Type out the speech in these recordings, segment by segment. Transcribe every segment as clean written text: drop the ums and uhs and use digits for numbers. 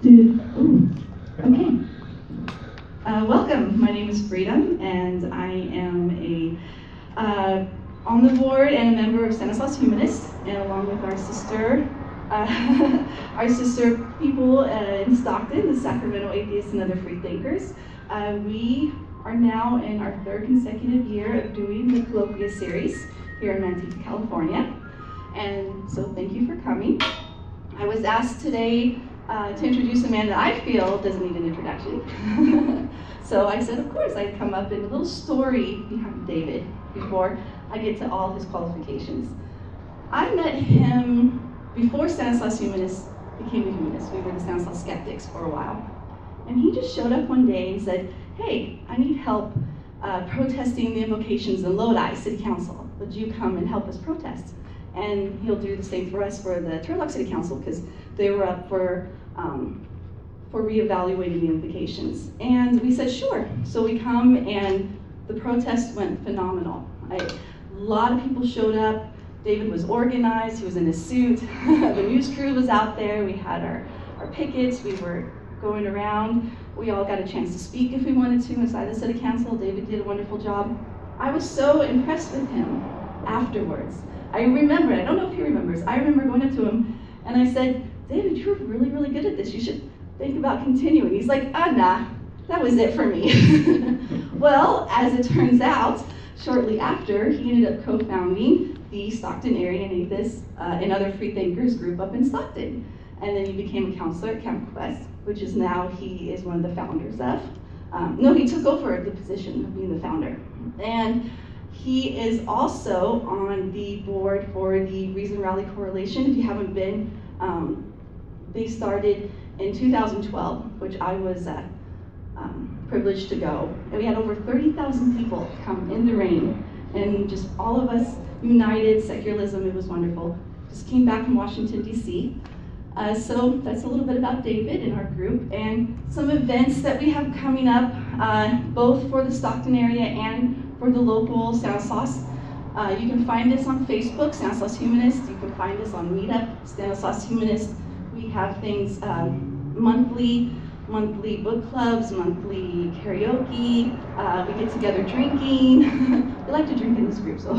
Ooh. Okay. Welcome. My name is Freedom, and I am on the board and a member of Humanist, and along with our sister people in Stockton, the Sacramento Atheists and Other Free Thinkers. We are now in our third consecutive year of doing the Colloquia series here in Manteca, California. And so thank you for coming. I was asked today to introduce a man that I feel doesn't need an introduction. So I said, of course, I'd come up in a little story behind David before I get to all his qualifications. I met him before Stanislaus Humanist became a humanist. We were the Stanislaus skeptics for a while. And he just showed up one day and said, hey, I need help protesting the invocations in Lodi City Council. Would you come and help us protest? And he'll do the same for us for the Turlock City Council, because they were up for reevaluating the invocations. And we said, sure. So we come, and the protest went phenomenal. A lot of people showed up. David was organized, he was in his suit. The news crew was out there. We had our pickets, we were going around. We all got a chance to speak if we wanted to inside the city council. David did a wonderful job. I was so impressed with him afterwards. I remember, I don't know if he remembers, I remember going up to him and I said, David, you're really, really good at this. You should think about continuing. He's like, nah, that was it for me. Well, as it turns out, shortly after, he ended up co-founding the Stockton Area and Atheists and Other Free Thinkers group up in Stockton. And then he became a counselor at Camp Quest, which is now he is one of the founders of. No, he took over the position of being the founder. And he is also on the board for the Reason Rally Coalition. If you haven't been, they started in 2012, which I was privileged to go. And we had over 30,000 people come in the rain, and just all of us united, secularism, it was wonderful. Just came back from Washington, D.C. So that's a little bit about David and our group, and some events that we have coming up, both for the Stockton area and for the local Stanislaus. You can find us on Facebook, Stanislaus Humanist. You can find us on Meetup, Stanislaus Humanist. We have things monthly book clubs, monthly karaoke. We get together drinking. We like to drink in this group, so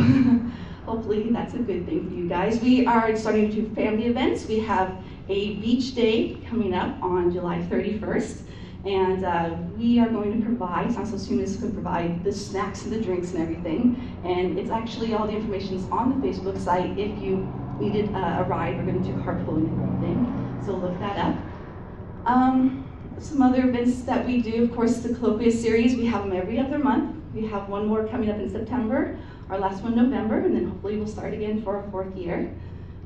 hopefully that's a good thing for you guys. We are starting to do family events. We have a beach day coming up on July 31st. And we are going to provide, Stanislaus Humanists can provide the snacks and the drinks and everything. And it's actually, all the information is on the Facebook site. If you needed a ride, we're going to do carpooling and everything. So look that up. Some other events that we do, of course, the Colloquia series. We have them every other month. We have one more coming up in September, our last one in November, and then hopefully we'll start again for our 4th year.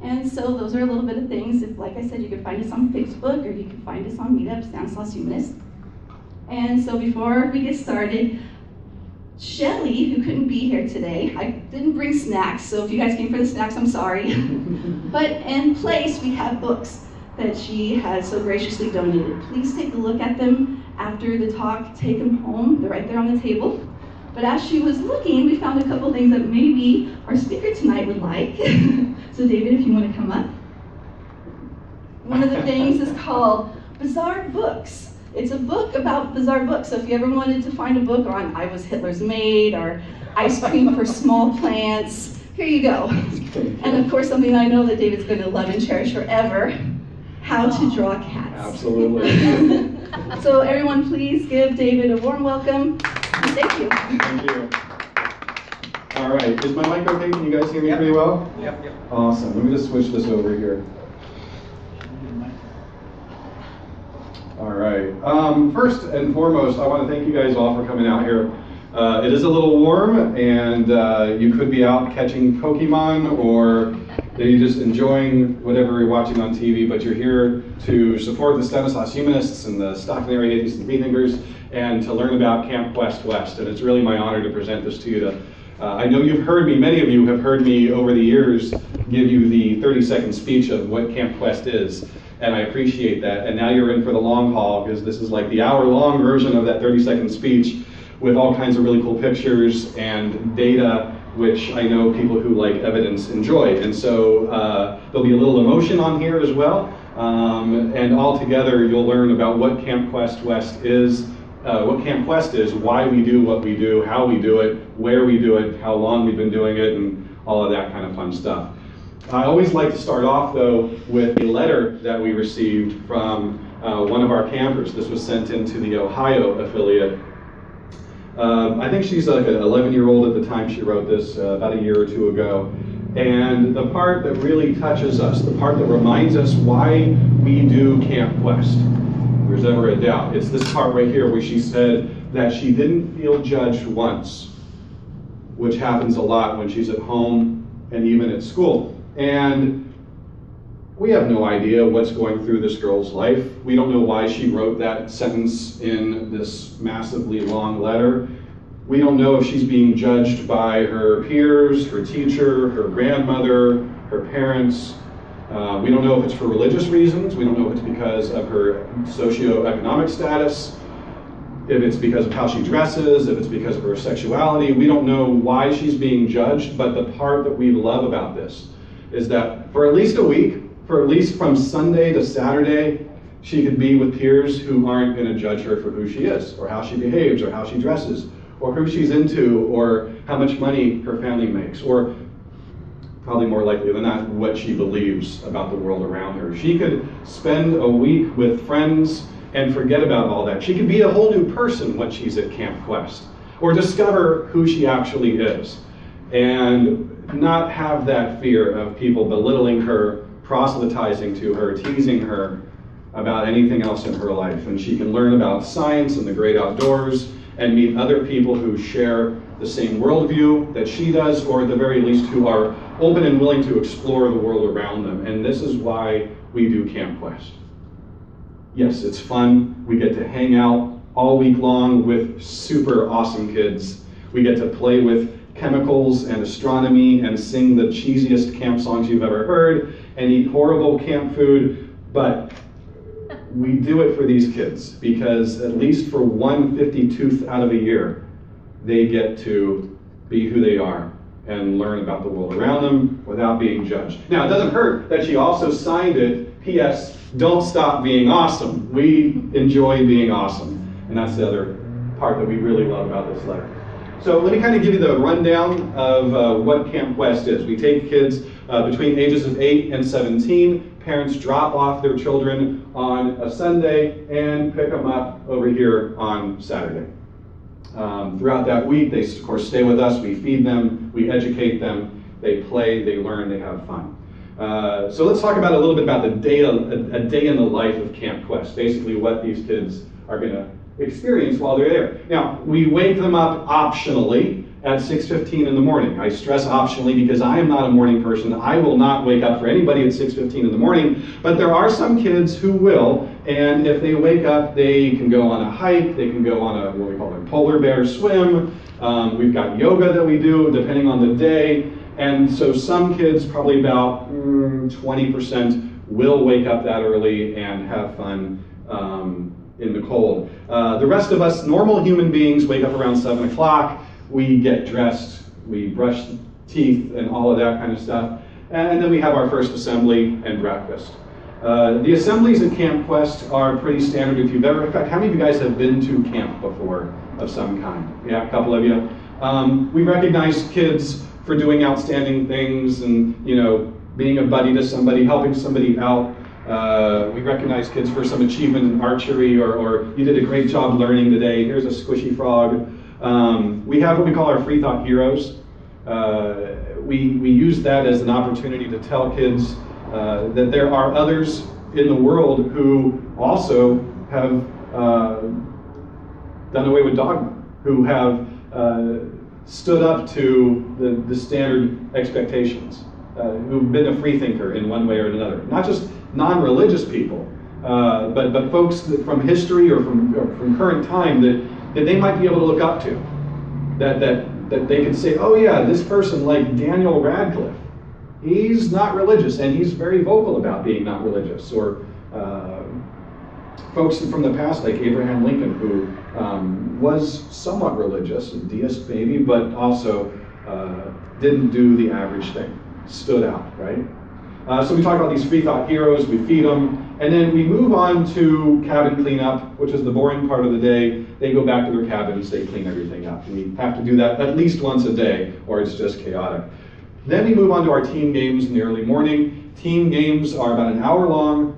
And so those are a little bit of things. If, like I said, you can find us on Facebook, or you can find us on Meetup, Stanislaus Humanist. And so before we get started, Shelly, who couldn't be here today, I didn't bring snacks, so if you guys came for the snacks, I'm sorry. But in place, we have books that she has so graciously donated. Please take a look at them after the talk, take them home. They're right there on the table. But as she was looking, we found a couple things that maybe our speaker tonight would like. So David, if you want to come up. One of the things is called Bizarre Books. It's a book about bizarre books. So if you ever wanted to find a book on I Was Hitler's Maid, or Ice Cream for Small Plants, here you go. And of course, something I know that David's going to love and cherish forever, How to Draw Cats. Absolutely. So everyone, please give David a warm welcome. Thank you. Thank you. All right, is my mic okay? Can you guys hear me pretty well? Yep. Awesome. Let me just switch this over here. All right. First and foremost, I want to thank you guys all for coming out here. It is a little warm, and you could be out catching Pokemon, or maybe just enjoying whatever you're watching on TV, but you're here to support the Stanislaus Humanists and the Stockton Area Atheists and Free Thinkers, and to learn about Camp Quest West. And it's really my honor to present this to you. I know you've heard me, many of you have heard me over the years give you the 30-second speech of what Camp Quest is. And I appreciate that. And now you're in for the long haul, because this is like the hour-long version of that 30-second speech with all kinds of really cool pictures and data, which I know people who like evidence enjoy. And so there'll be a little emotion on here as well. And all together, you'll learn about what Camp Quest West is, what Camp Quest is, why we do what we do, how we do it, where we do it, how long we've been doing it, and all of that kind of fun stuff. I always like to start off, though, with a letter that we received from one of our campers. This was sent into the Ohio affiliate. I think she's like an 11-year-old at the time she wrote this, about a year or two ago. And the part that really touches us, the part that reminds us why we do Camp Quest, if there's ever a doubt, it's this part right here where she said that she didn't feel judged once, which happens a lot when she's at home and even at school. And we have no idea what's going through this girl's life. We don't know why she wrote that sentence in this massively long letter. We don't know if she's being judged by her peers, her teacher, her grandmother, her parents. We don't know if it's for religious reasons. We don't know if it's because of her socioeconomic status, if it's because of how she dresses, if it's because of her sexuality. We don't know why she's being judged, but the part that we love about this is that for at least a week, for at least from Sunday to Saturday, she could be with peers who aren't going to judge her for who she is, or how she behaves, or how she dresses, or who she's into, or how much money her family makes, or probably more likely than not, what she believes about the world around her. She could spend a week with friends and forget about all that. She could be a whole new person when she's at Camp Quest, or discover who she actually is, and not have that fear of people belittling her, proselytizing to her, teasing her about anything else in her life. And she can learn about science and the great outdoors and meet other people who share the same worldview that she does, or at the very least who are open and willing to explore the world around them. And this is why we do Camp Quest. Yes, it's fun. We get to hang out all week long with super awesome kids. We get to play with chemicals and astronomy and sing the cheesiest camp songs you've ever heard and eat horrible camp food, but we do it for these kids because at least for 1/52th out of a year, they get to be who they are and learn about the world around them without being judged. Now, it doesn't hurt that she also signed it, P.S., don't stop being awesome. We enjoy being awesome, and that's the other part that we really love about this letter. So let me kind of give you the rundown of what Camp Quest is. We take kids between ages of 8 and 17. Parents drop off their children on a Sunday and pick them up over here on Saturday. Throughout that week, they, of course, stay with us. We feed them, we educate them, they play, they learn, they have fun. So let's talk about a little bit about a day in the life of Camp Quest, basically what these kids are going to experience while they're there. Now, we wake them up optionally at 6:15 in the morning. I stress optionally because I am not a morning person. I will not wake up for anybody at 6:15 in the morning, but there are some kids who will, and if they wake up, they can go on a hike, they can go on a, what we call a polar bear swim. We've got yoga that we do depending on the day, and so some kids, probably about 20%, will wake up that early and have fun in the cold. The rest of us, normal human beings, wake up around 7 o'clock. We get dressed, we brush teeth and all of that kind of stuff. And then we have our first assembly and breakfast. The assemblies at Camp Quest are pretty standard. If you've ever, in fact, how many of you guys have been to camp before of some kind? Yeah, a couple of you. We recognize kids for doing outstanding things and, you know, being a buddy to somebody, helping somebody out. We recognize kids for some achievement in archery, or you did a great job learning today, here's a squishy frog. We have what we call our free thought heroes. We use that as an opportunity to tell kids that there are others in the world who also have done away with dogma, who have stood up to the standard expectations, who've been a free thinker in one way or another. Not just non-religious people, but folks that from history or from current time that they might be able to look up to, that they can say, oh yeah, this person like Daniel Radcliffe, he's not religious and he's very vocal about being not religious. Or folks from the past like Abraham Lincoln, who was somewhat religious, a deist maybe, but also didn't do the average thing, stood out, right? So we talk about these free thought heroes, we feed them, And then we move on to cabin cleanup, which is the boring part of the day. They go back to their cabins, they clean everything up. We have to do that at least once a day, or it's just chaotic. Then we move on to our team games in the early morning. Team games are about an hour long,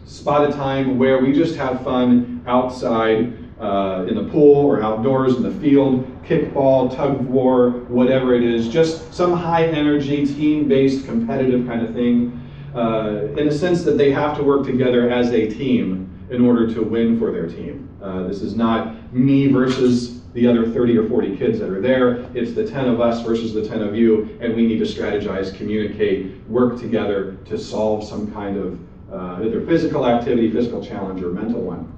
spot of time where we just have fun outside in the pool or outdoors in the field, kickball, tug of war, whatever it is, just some high energy, team-based, competitive kind of thing, in a sense that they have to work together as a team in order to win for their team. This is not me versus the other 30 or 40 kids that are there. It's the 10 of us versus the 10 of you, and we need to strategize, communicate, work together to solve some kind of either physical activity, physical challenge, or mental one.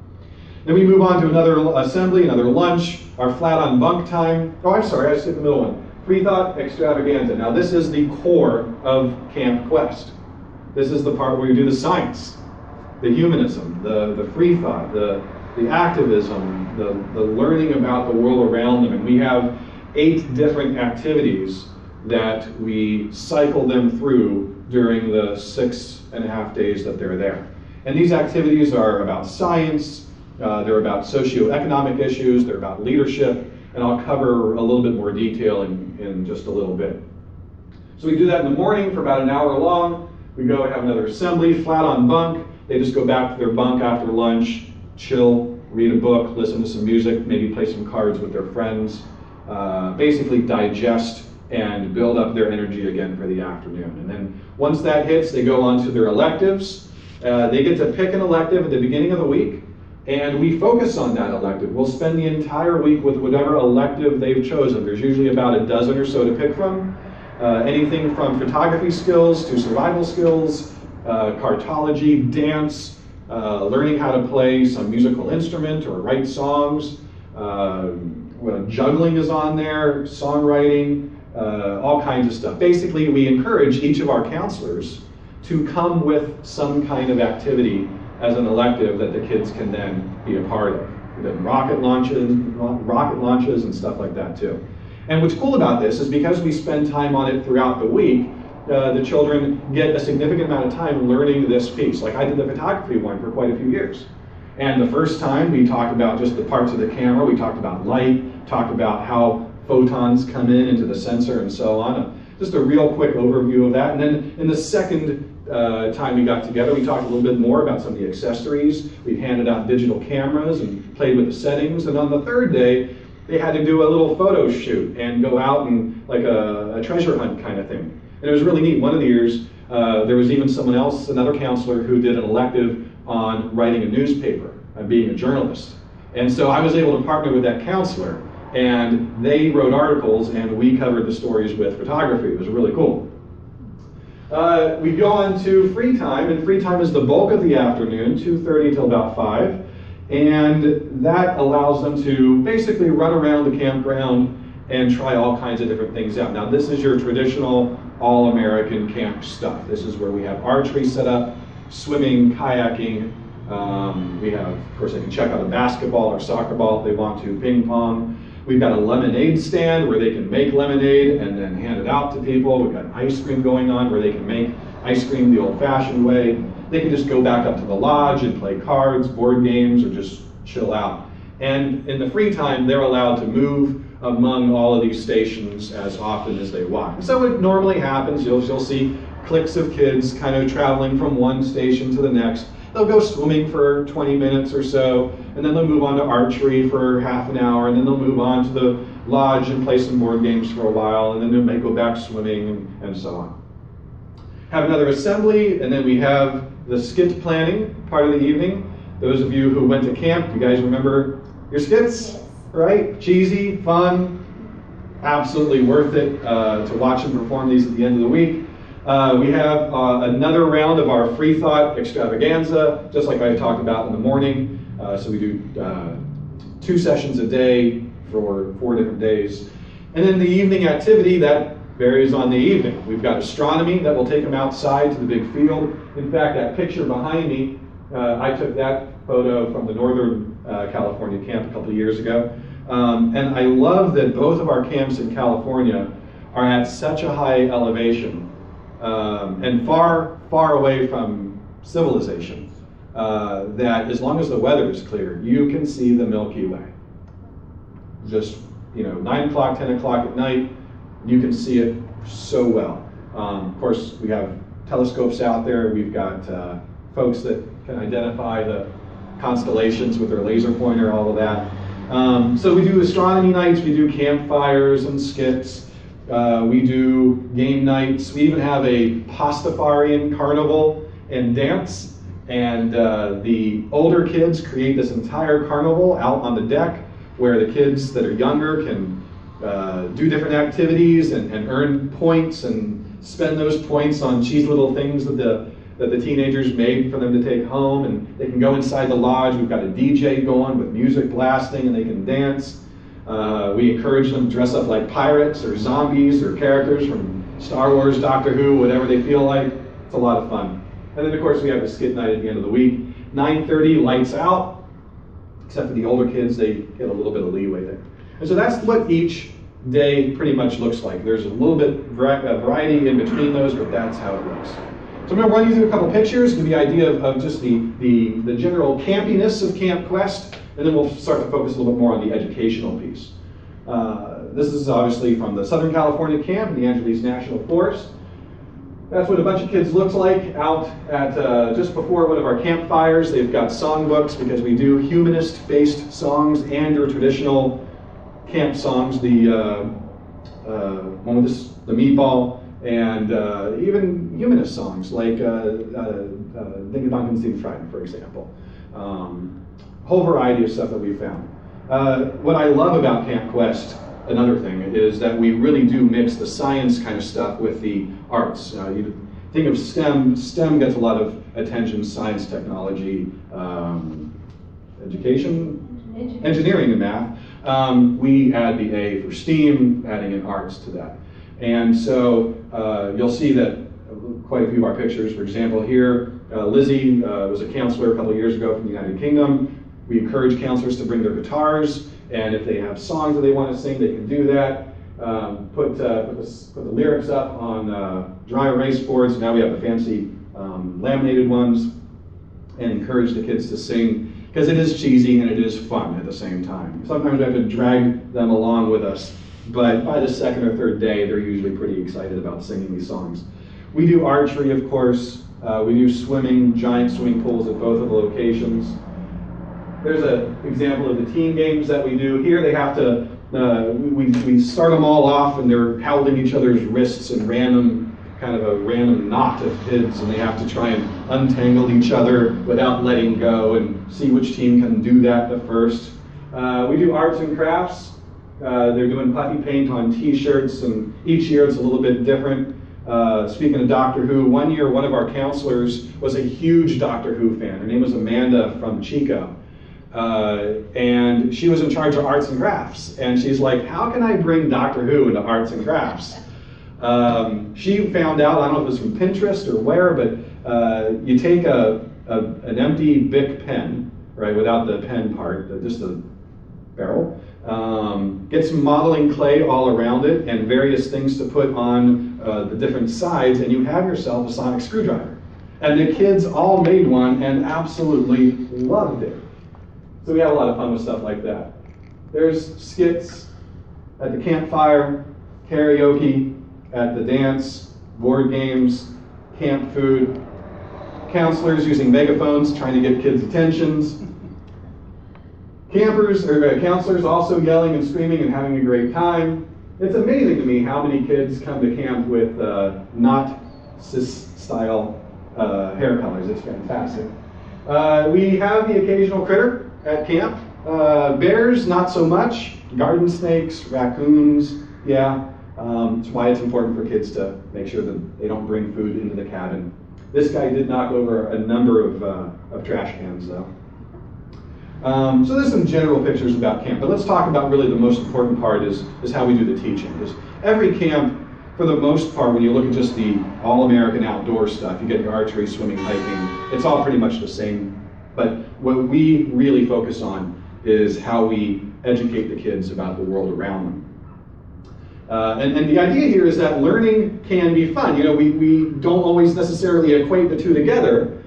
Then we move on to another assembly, another lunch, our flat on bunk time. Oh, I'm sorry, I skipped the middle one. Free thought extravaganza. Now this is the core of Camp Quest. This is the part where we do the science, the humanism, the free thought, the activism, the learning about the world around them. And we have 8 different activities that we cycle them through during the 6.5 days that they're there. And these activities are about science, they're about socioeconomic issues, they're about leadership, and I'll cover a little bit more detail in just a little bit. So we do that in the morning for about an hour long. We go and have another assembly, flat on bunk. They just go back to their bunk after lunch, chill, read a book, listen to some music, maybe play some cards with their friends, basically digest and build up their energy again for the afternoon. And then once that hits, they go on to their electives. They get to pick an elective at the beginning of the week, and we focus on that elective. We'll spend the entire week with whatever elective they've chosen. There's usually about a dozen or so to pick from. Anything from photography skills to survival skills, cartology, dance, learning how to play some musical instrument or write songs. Juggling is on there, songwriting, all kinds of stuff. Basically, we encourage each of our counselors to come with some kind of activity as an elective that the kids can then be a part of. Then rocket launches and stuff like that too. And what's cool about this is because we spend time on it throughout the week, the children get a significant amount of time learning this piece. Like I did the photography one for quite a few years. And the first time we talked about just the parts of the camera, we talked about light, talked about how photons come into the sensor and so on. Just a real quick overview of that. And then in the second time we got together, we talked a little bit more about some of the accessories. We handed out digital cameras and played with the settings. And on the third day, they had to do a little photo shoot and go out and like a treasure hunt kind of thing. And it was really neat. One of the years, there was even someone else, another counselor, who did an elective on writing a newspaper and being a journalist. And so I was able to partner with that counselor, and they wrote articles and we covered the stories with photography. It was really cool. We go on to free time, and free time is the bulk of the afternoon, 2:30 till about 5. And that allows them to basically run around the campground and try all kinds of different things out. Now this is your traditional all-American camp stuff. This is where we have archery set up, swimming, kayaking. We have, of course, they can check out a basketball or soccer ball if they want to, ping pong. We've got a lemonade stand where they can make lemonade and then hand it out to people. We've got ice cream going on where they can make ice cream the old-fashioned way. They can just go back up to the lodge and play cards, board games, or just chill out. And in the free time, they're allowed to move among all of these stations as often as they want. So it normally happens, you'll see cliques of kids kind of traveling from one station to the next. They'll go swimming for 20 minutes or so, and then they'll move on to archery for half an hour, and then they'll move on to the lodge and play some board games for a while, and then they may go back swimming and so on. Have another assembly, and then we have the skit planning part of the evening. Those of you who went to camp, you guys remember your skits, right? Cheesy, fun, absolutely worth it to watch them perform these at the end of the week. We have another round of our free thought extravaganza, just like I talked about in the morning. So we do 2 sessions a day for 4 different days. And then the evening activity, that varies on the evening. We've got astronomy that will take them outside to the big field. In fact, that picture behind me, I took that photo from the Northern California camp a couple of years ago. And I love that both of our camps in California are at such a high elevation and far, far away from civilization. that as long as the weather is clear, you can see the Milky Way. Just, 9 o'clock, 10 o'clock at night, you can see it so well. Of course, we have telescopes out there. We've got folks that can identify the constellations with their laser pointer, all of that. So we do astronomy nights, we do campfires and skits, we do game nights. We even have a Pastafarian carnival and dance. And the older kids create this entire carnival out on the deck where the kids that are younger can do different activities and earn points and spend those points on cheesy little things that the teenagers made for them to take home. And they can go inside the lodge. We've got a DJ going with music blasting and they can dance. We encourage them to dress up like pirates or zombies or characters from Star Wars, Doctor Who, whatever they feel like. It's a lot of fun. And then of course we have a skit night at the end of the week. 9:30, lights out. Except for the older kids, they get a little bit of leeway there. And so that's what each day pretty much looks like. There's a little bit variety in between those, but that's how it looks. So I'm going to run you through a couple pictures, give you the idea of just the general campiness of Camp Quest, and then we'll start to focus a little bit more on the educational piece. This is obviously from the Southern California camp in the Angeles National Forest. That's what a bunch of kids looks like out at just before one of our campfires. They've got songbooks because we do humanist-based songs and your traditional camp songs, the one with the meatball, and even humanist songs like Dinge Danken Sing Freien, for example. Whole variety of stuff that we've found. What I love about Camp Quest, another thing, is that we really do mix the science kind of stuff with the arts. You think of STEM. STEM gets a lot of attention: science, technology, education, engineering, and math. We add the A for STEAM, adding in arts to that. And so you'll see that quite a few of our pictures. For example, here, Lizzie was a counselor a couple of years ago from the United Kingdom. We encourage counselors to bring their guitars, and if they have songs that they want to sing, they can do that. Put the lyrics up on dry erase boards. Now we have the fancy laminated ones, and encourage the kids to sing, because it is cheesy and it is fun at the same time. Sometimes we have to drag them along with us, but by the second or third day, they're usually pretty excited about singing these songs. We do archery, of course. We do swimming, giant swimming pools at both of the locations. There's an example of the team games that we do. Here they have to, we start them all off and they're holding each other's wrists in kind of a random knot of kids, and they have to try and untangle each other without letting go and see which team can do that the first. We do arts and crafts. They're doing puffy paint on t-shirts, and each year it's a little bit different. Speaking of Doctor Who, one year one of our counselors was a huge Doctor Who fan. Her name was Amanda from Chico. And she was in charge of arts and crafts. And she's like, how can I bring Doctor Who into arts and crafts? She found out, I don't know if it was from Pinterest or where, but you take an empty Bic pen, right, without the pen part, just the barrel, get some modeling clay all around it and various things to put on the different sides, and you have yourself a sonic screwdriver. And the kids all made one and absolutely loved it. So we have a lot of fun with stuff like that. There's skits at the campfire, karaoke at the dance, board games, camp food, counselors using megaphones trying to get kids' attentions, campers or counselors also yelling and screaming and having a great time. It's amazing to me how many kids come to camp with not cis-style hair colors. It's fantastic. We have the occasional critter at camp. Bears, not so much. Garden snakes, raccoons, yeah. That's why it's important for kids to make sure that they don't bring food into the cabin. This guy did knock over a number of trash cans, though. So there's some general pictures about camp, but let's talk about really the most important part is how we do the teaching. Because every camp, for the most part, when you look at just the all-American outdoor stuff, you get your archery, swimming, hiking, it's all pretty much the same. But what we really focus on is how we educate the kids about the world around them. And the idea here is that learning can be fun. You know, we don't always necessarily equate the two together,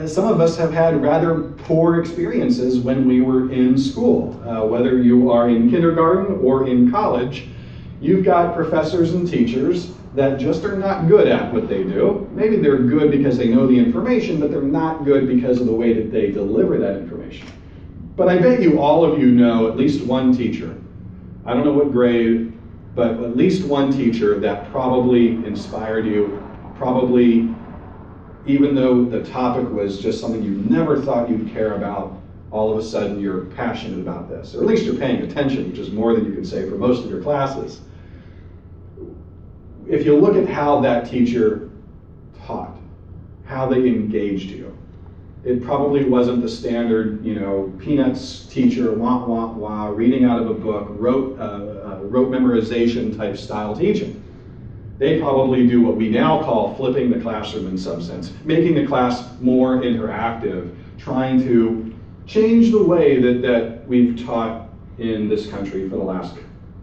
Some of us have had rather poor experiences when we were in school. Whether you are in kindergarten or in college, you've got professors and teachers that just are not good at what they do. Maybe they're good because they know the information, but they're not good because of the way that they deliver that information. But I bet you all of you know at least one teacher. I don't know what grade, but at least one teacher that probably inspired you, probably, even though the topic was just something you never thought you'd care about, all of a sudden you're passionate about this, or at least you're paying attention, which is more than you can say for most of your classes. If you look at how that teacher taught, how they engaged you, it probably wasn't the standard, Peanuts teacher, wah, wah, wah, reading out of a book, rote memorization type style teaching. They probably do what we now call flipping the classroom in some sense, making the class more interactive, trying to change the way that we've taught in this country for the last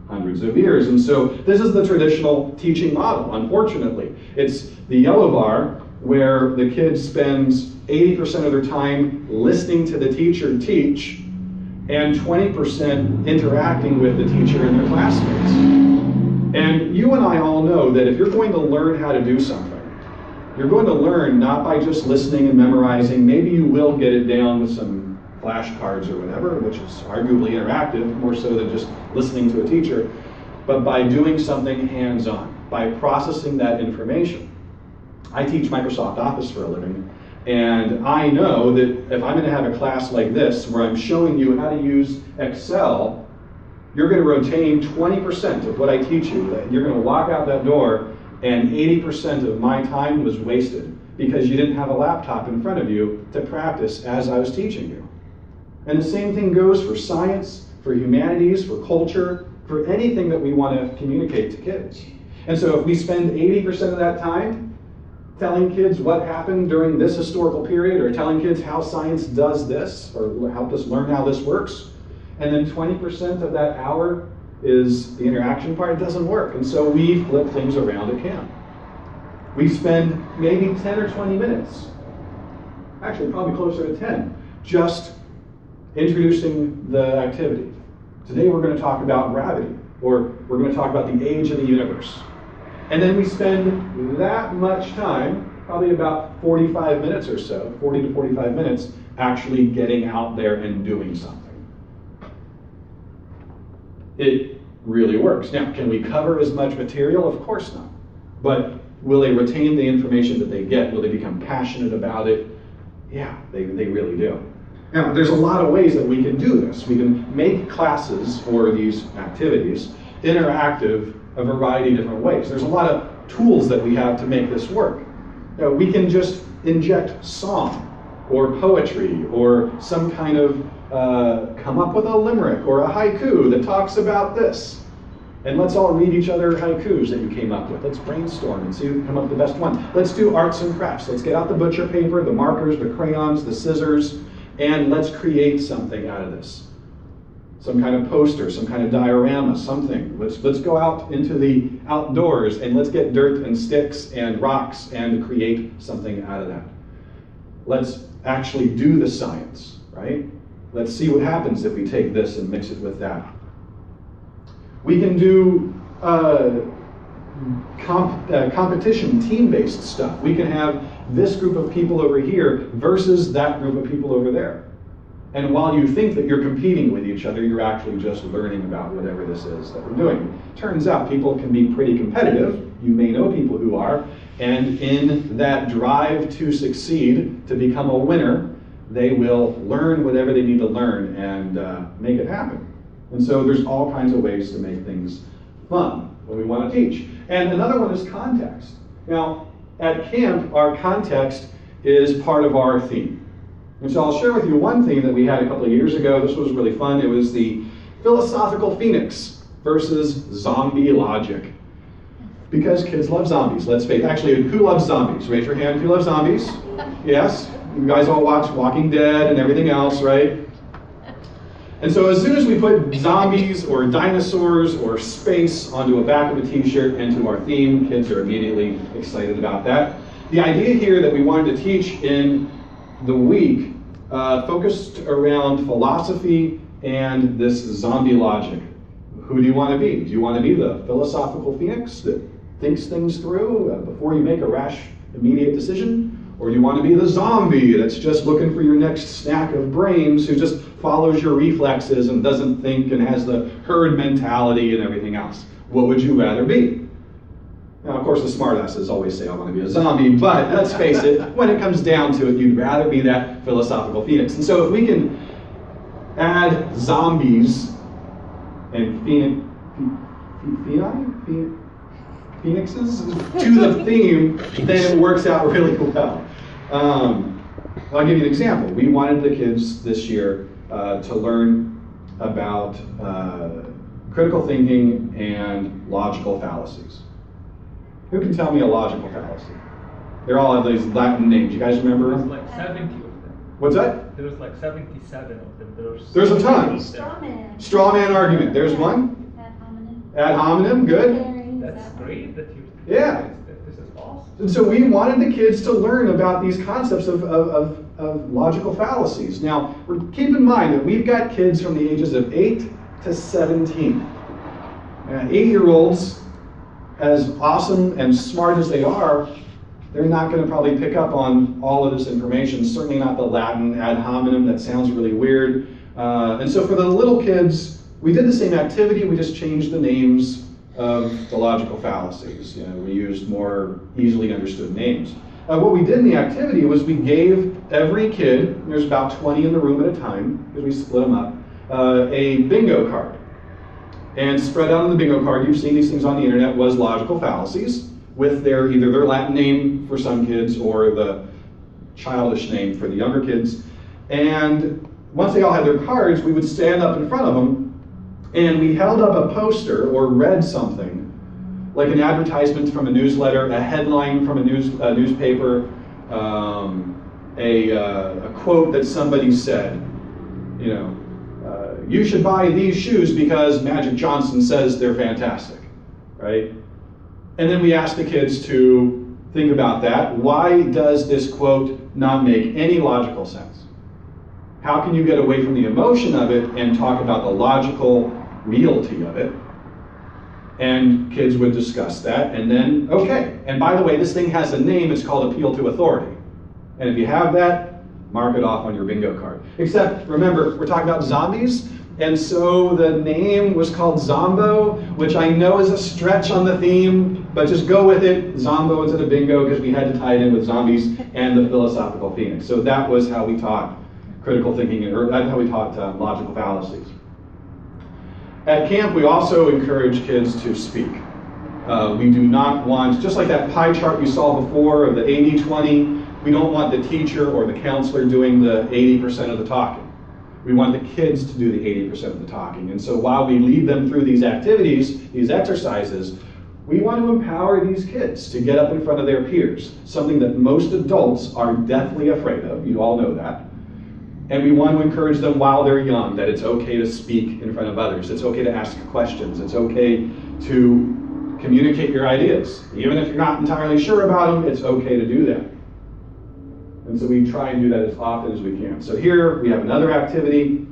hundreds of years. And so this is the traditional teaching model, unfortunately. It's the yellow bar where the kid spends 80% of their time listening to the teacher teach and 20% interacting with the teacher and their classmates. And you and I all know that if you're going to learn how to do something, you're going to learn not by just listening and memorizing. Maybe you will get it down with some flashcards or whatever, which is arguably interactive, more so than just listening to a teacher, but by doing something hands-on, by processing that information. I teach Microsoft Office for a living, and I know that if I'm going to have a class like this, where I'm showing you how to use Excel, you're going to retain 20% of what I teach you. You're going to walk out that door, and 80% of my time was wasted because you didn't have a laptop in front of you to practice as I was teaching you. And the same thing goes for science, for humanities, for culture, for anything that we want to communicate to kids. And so if we spend 80% of that time telling kids what happened during this historical period, or telling kids how science does this, or help us learn how this works, and then 20% of that hour is the interaction part, it doesn't work. And so we flip things around at camp. We spend maybe 10 or 20 minutes, actually probably closer to 10, just introducing the activity. Today we're going to talk about gravity, or we're going to talk about the age of the universe. And then we spend that much time, probably about 45 minutes or so, 40 to 45 minutes, actually getting out there and doing something. It really works. Now, can we cover as much material? Of course not. But will they retain the information that they get? Will they become passionate about it? Yeah, they really do. Now, there's a lot of ways that we can do this. We can make classes or these activities interactive a variety of different ways. There's a lot of tools that we have to make this work. We can just inject song or poetry or some kind of come up with a limerick or a haiku that talks about this. And let's all read each other haikus that you came up with. Let's brainstorm and see who can come up with the best one. Let's do arts and crafts. Let's get out the butcher paper, the markers, the crayons, the scissors, and let's create something out of this. Some kind of poster, some kind of diorama, something. Let's go out into the outdoors and let's get dirt and sticks and rocks and create something out of that. Let's actually do the science, right? Let's see what happens if we take this and mix it with that. We can do competition, team-based stuff. We can have this group of people over here versus that group of people over there. And while you think that you're competing with each other, you're actually just learning about whatever this is that we're doing. Turns out people can be pretty competitive. You may know people who are. And in that drive to succeed, to become a winner, they will learn whatever they need to learn and make it happen. And so there's all kinds of ways to make things fun when we want to teach. And another one is context. Now, at camp, our context is part of our theme. And so I'll share with you one theme that we had a couple of years ago. This was really fun. It was the philosophical phoenix versus zombie logic. Because kids love zombies, let's face it. Actually, who loves zombies? Raise your hand who loves zombies. Yes? You guys all watch Walking Dead and everything else, right? And so as soon as we put zombies or dinosaurs or space onto a back of a t-shirt into our theme, kids are immediately excited about that. The idea here that we wanted to teach in the week focused around philosophy and this zombie logic. Who do you want to be? Do you want to be the philosophical phoenix that thinks things through before you make a rash, immediate decision? Or do you want to be the zombie that's just looking for your next snack of brains, who just follows your reflexes and doesn't think and has the herd mentality and everything else? What would you rather be? Now, of course, the smartasses always say, I want to be a zombie, but let's face it, when it comes down to it, you'd rather be that philosophical phoenix. And so if we can add zombies and phoenixes to the theme, then it works out really well. I'll give you an example. We wanted the kids this year to learn about critical thinking and logical fallacies. Who can tell me a logical fallacy? They all have these Latin names. You guys remember them? There's like 70 of them. What's that? There's like 77 of them. There's a ton. Straw man. Straw man argument. There's one. Ad hominem. Ad hominem. Good. That's great that you. Yeah. This is awesome. And so we wanted the kids to learn about these concepts of logical fallacies. Now, keep in mind that we've got kids from the ages of 8 to 17. 8-year-olds, as awesome and smart as they are, they're not going to probably pick up on all of this information, certainly not the Latin ad hominem. That sounds really weird. And so for the little kids, we did the same activity, we just changed the names of the logical fallacies. We used more easily understood names. What we did in the activity was we gave every kid, there's about 20 in the room at a time, because we split them up, a bingo card. And spread out on the bingo card, you've seen these things on the internet, was logical fallacies, with either their Latin name for some kids or the childish name for the younger kids. And once they all had their cards, we would stand up in front of them, and we held up a poster or read something, like an advertisement from a newsletter, a headline from a newspaper, a quote that somebody said, you should buy these shoes because Magic Johnson says they're fantastic, right? And then we asked the kids to think about that. Why does this quote not make any logical sense? How can you get away from the emotion of it and talk about the logical reality of it? And kids would discuss that, and then, okay. And by the way, this thing has a name, it's called appeal to authority. And if you have that, mark it off on your bingo card. Except, remember, we're talking about zombies, and so the name was called Zombo, which I know is a stretch on the theme, but just go with it. Zombo instead of bingo, because we had to tie it in with zombies and the philosophical phoenix. So that was how we taught critical thinking, or that's how we taught logical fallacies. At camp, we also encourage kids to speak. We do not want, just like that pie chart you saw before of the 80-20, we don't want the teacher or the counselor doing the 80% of the talking. We want the kids to do the 80% of the talking. And so while we lead them through these activities, these exercises, we want to empower these kids to get up in front of their peers, something that most adults are deathly afraid of. You all know that. And we want to encourage them while they're young, that it's okay to speak in front of others. It's okay to ask questions. It's okay to communicate your ideas. Even if you're not entirely sure about them, it's okay to do that. And so we try and do that as often as we can. So here we have another activity.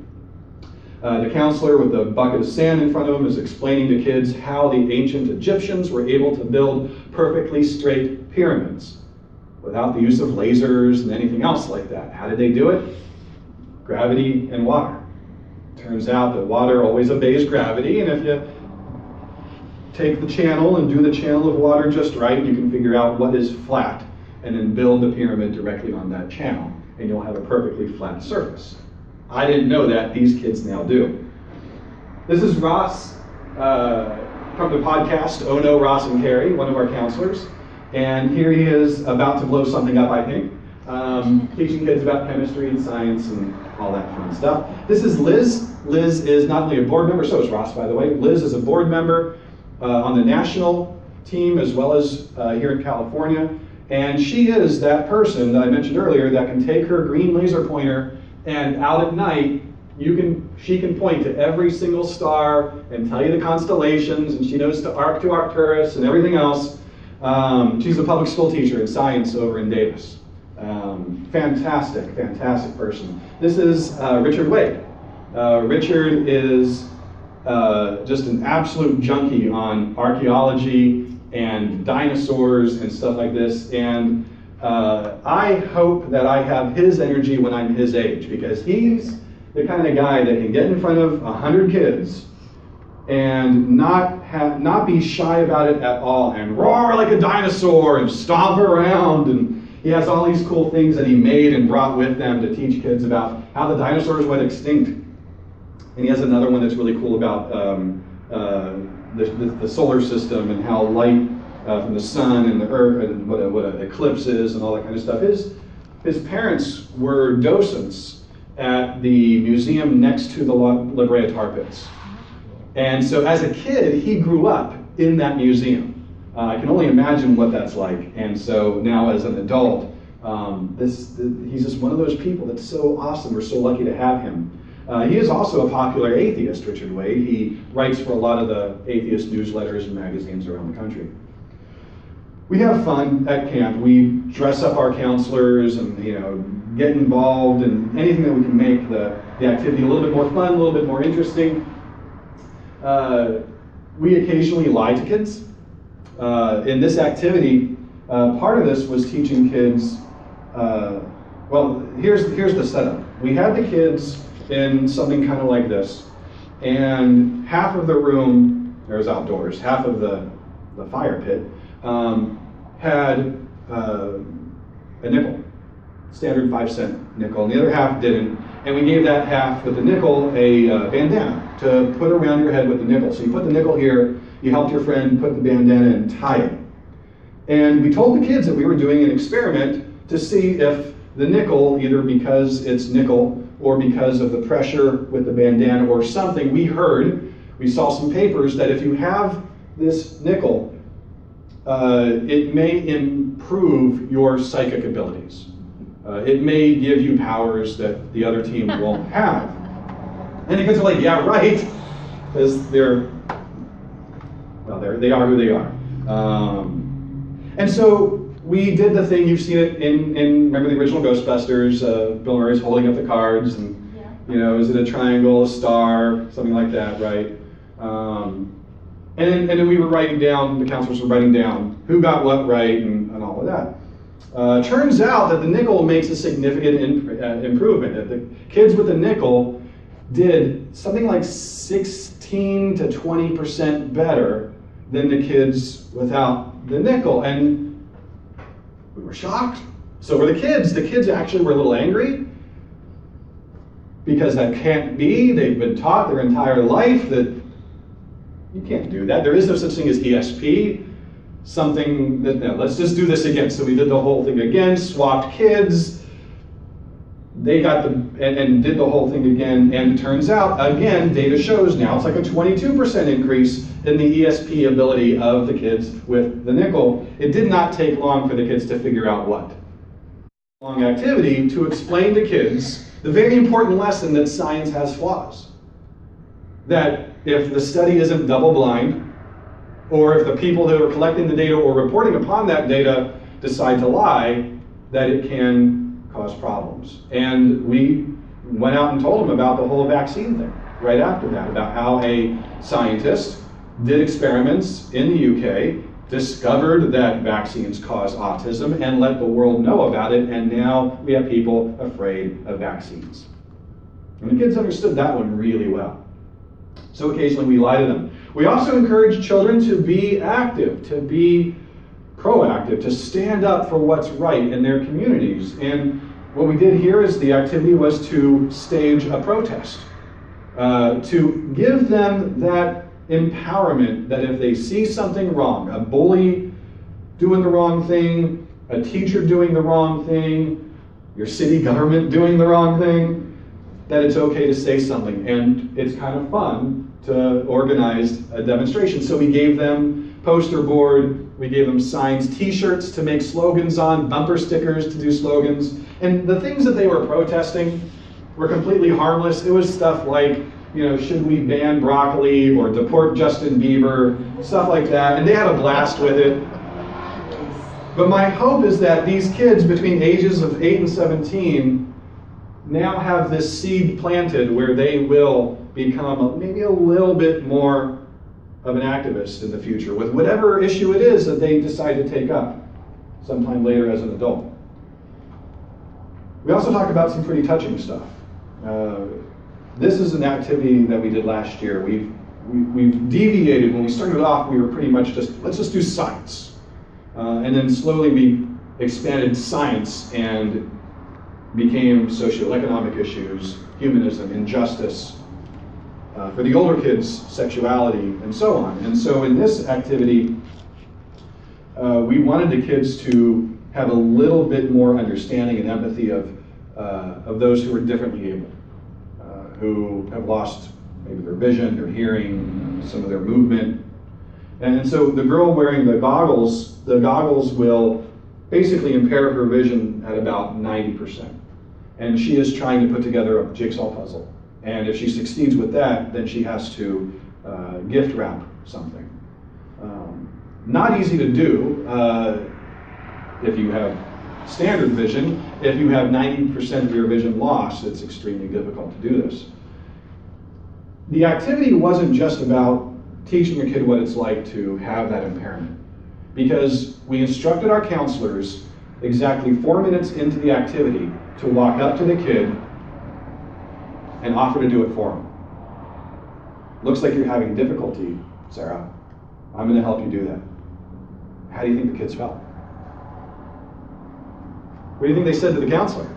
The counselor with the bucket of sand in front of him is explaining to kids how the ancient Egyptians were able to build perfectly straight pyramids without the use of lasers and anything else like that. How did they do it? Gravity and water. Turns out that water always obeys gravity, and if you take the channel and do the channel of water just right, you can figure out what is flat and then build the pyramid directly on that channel, and you'll have a perfectly flat surface. I didn't know that, these kids now do. This is Ross from the podcast, Oh No, Ross and Carrie, one of our counselors, and here he is about to blow something up, I think, teaching kids about chemistry and science and all that fun stuff. This is Liz. Liz is not only a board member, so is Ross, by the way. Liz is a board member on the national team as well as here in California. And she is that person that I mentioned earlier that can take her green laser pointer and out at night, she can point to every single star and tell you the constellations, and she knows to Arcturus and everything else. She's a public school teacher in science over in Davis. Fantastic, fantastic person. This is Richard Wade. Richard is just an absolute junkie on archaeology and dinosaurs and stuff like this. And I hope that I have his energy when I'm his age, because he's the kind of guy that can get in front of 100 kids and not be shy about it at all and roar like a dinosaur and stomp around. And he has all these cool things that he made and brought with them to teach kids about how the dinosaurs went extinct. And he has another one that's really cool about the solar system and how light from the sun and the earth and what an eclipse is and all that kind of stuff. His parents were docents at the museum next to the La Brea tar pits. And so as a kid, he grew up in that museum. I can only imagine what that's like. And so now as an adult, he's just one of those people that's so awesome. We're so lucky to have him. He is also a popular atheist, Richard Wade. He writes for a lot of the atheist newsletters and magazines around the country. We have fun at camp. We dress up our counselors and get involved in anything that we can make the activity a little bit more fun, a little bit more interesting. We occasionally lie to kids. In this activity, part of this was teaching kids, well, here's the setup. We had the kids in something kind of like this, and half of the room, there was outdoors, half of the fire pit had a nickel, standard 5-cent nickel, and the other half didn't. And we gave that half with the nickel a bandana to put around your head with the nickel. So you put the nickel here, you helped your friend put the bandana and tie it. And we told the kids that we were doing an experiment to see if the nickel, either because it's nickel or because of the pressure with the bandana or something, we saw some papers that if you have this nickel, it may improve your psychic abilities. It may give you powers that the other team won't have. And the kids are like, yeah, right, because they are who they are. And so we did the thing, you've seen it in remember the original Ghostbusters, Bill Murray's holding up the cards, and is it a triangle, a star, something like that, right? And then we were writing down, the counselors were writing down who got what right and all of that. Turns out that the nickel makes a significant improvement. That the kids with the nickel did something like 16 to 20% better than the kids without the nickel. And we were shocked. So were the kids. The kids actually were a little angry because that can't be. They've been taught their entire life that you can't do that. There is no such thing as ESP. Something that, let's just do this again. So we did the whole thing again, swapped kids. They got and did the whole thing again. And it turns out, again, data shows now it's like a 22% increase in the ESP ability of the kids with the nickel. It did not take long for the kids to figure out what. Long activity to explain to kids the very important lesson that science has flaws. That if the study isn't double-blind, or if the people that are collecting the data or reporting upon that data decide to lie, that it can cause problems. And we went out and told them about the whole vaccine thing right after that, about how a scientist did experiments in the UK, discovered that vaccines cause autism, and let the world know about it, and now we have people afraid of vaccines. And the kids understood that one really well. So occasionally we lie to them. We also encourage children to be active, to be proactive, to stand up for what's right in their communities. And what we did here is the activity was to stage a protest, to give them that empowerment that if they see something wrong, a bully doing the wrong thing, a teacher doing the wrong thing, your city government doing the wrong thing, that it's okay to say something. And it's kind of fun to organize a demonstration. So we gave them poster board, we gave them signs, t-shirts to make slogans on, bumper stickers to do slogans. And the things that they were protesting were completely harmless. It was stuff like, should we ban broccoli or deport Justin Bieber, stuff like that. And they had a blast with it. But my hope is that these kids between ages of 8 and 17 now have this seed planted where they will become maybe a little bit more of an activist in the future with whatever issue it is that they decide to take up sometime later as an adult. We also talk about some pretty touching stuff. This is an activity that we did last year. We've deviated. When we started off, we were pretty much just, let's just do science. And then slowly we expanded science and became socioeconomic issues, humanism, injustice. For the older kids, sexuality, and so on. And so in this activity, we wanted the kids to have a little bit more understanding and empathy of those who are differently able, who have lost maybe their vision, their hearing, some of their movement. And so the girl wearing the goggles will basically impair her vision at about 90%. And she is trying to put together a jigsaw puzzle. And if she succeeds with that, then she has to gift wrap something. Not easy to do if you have standard vision. If you have 90% of your vision lost, it's extremely difficult to do this. The activity wasn't just about teaching a kid what it's like to have that impairment, because we instructed our counselors exactly 4 minutes into the activity to walk up to the kid and offer to do it for him. Looks like you're having difficulty, Sarah. I'm going to help you do that. How do you think the kids felt? What do you think they said to the counselor?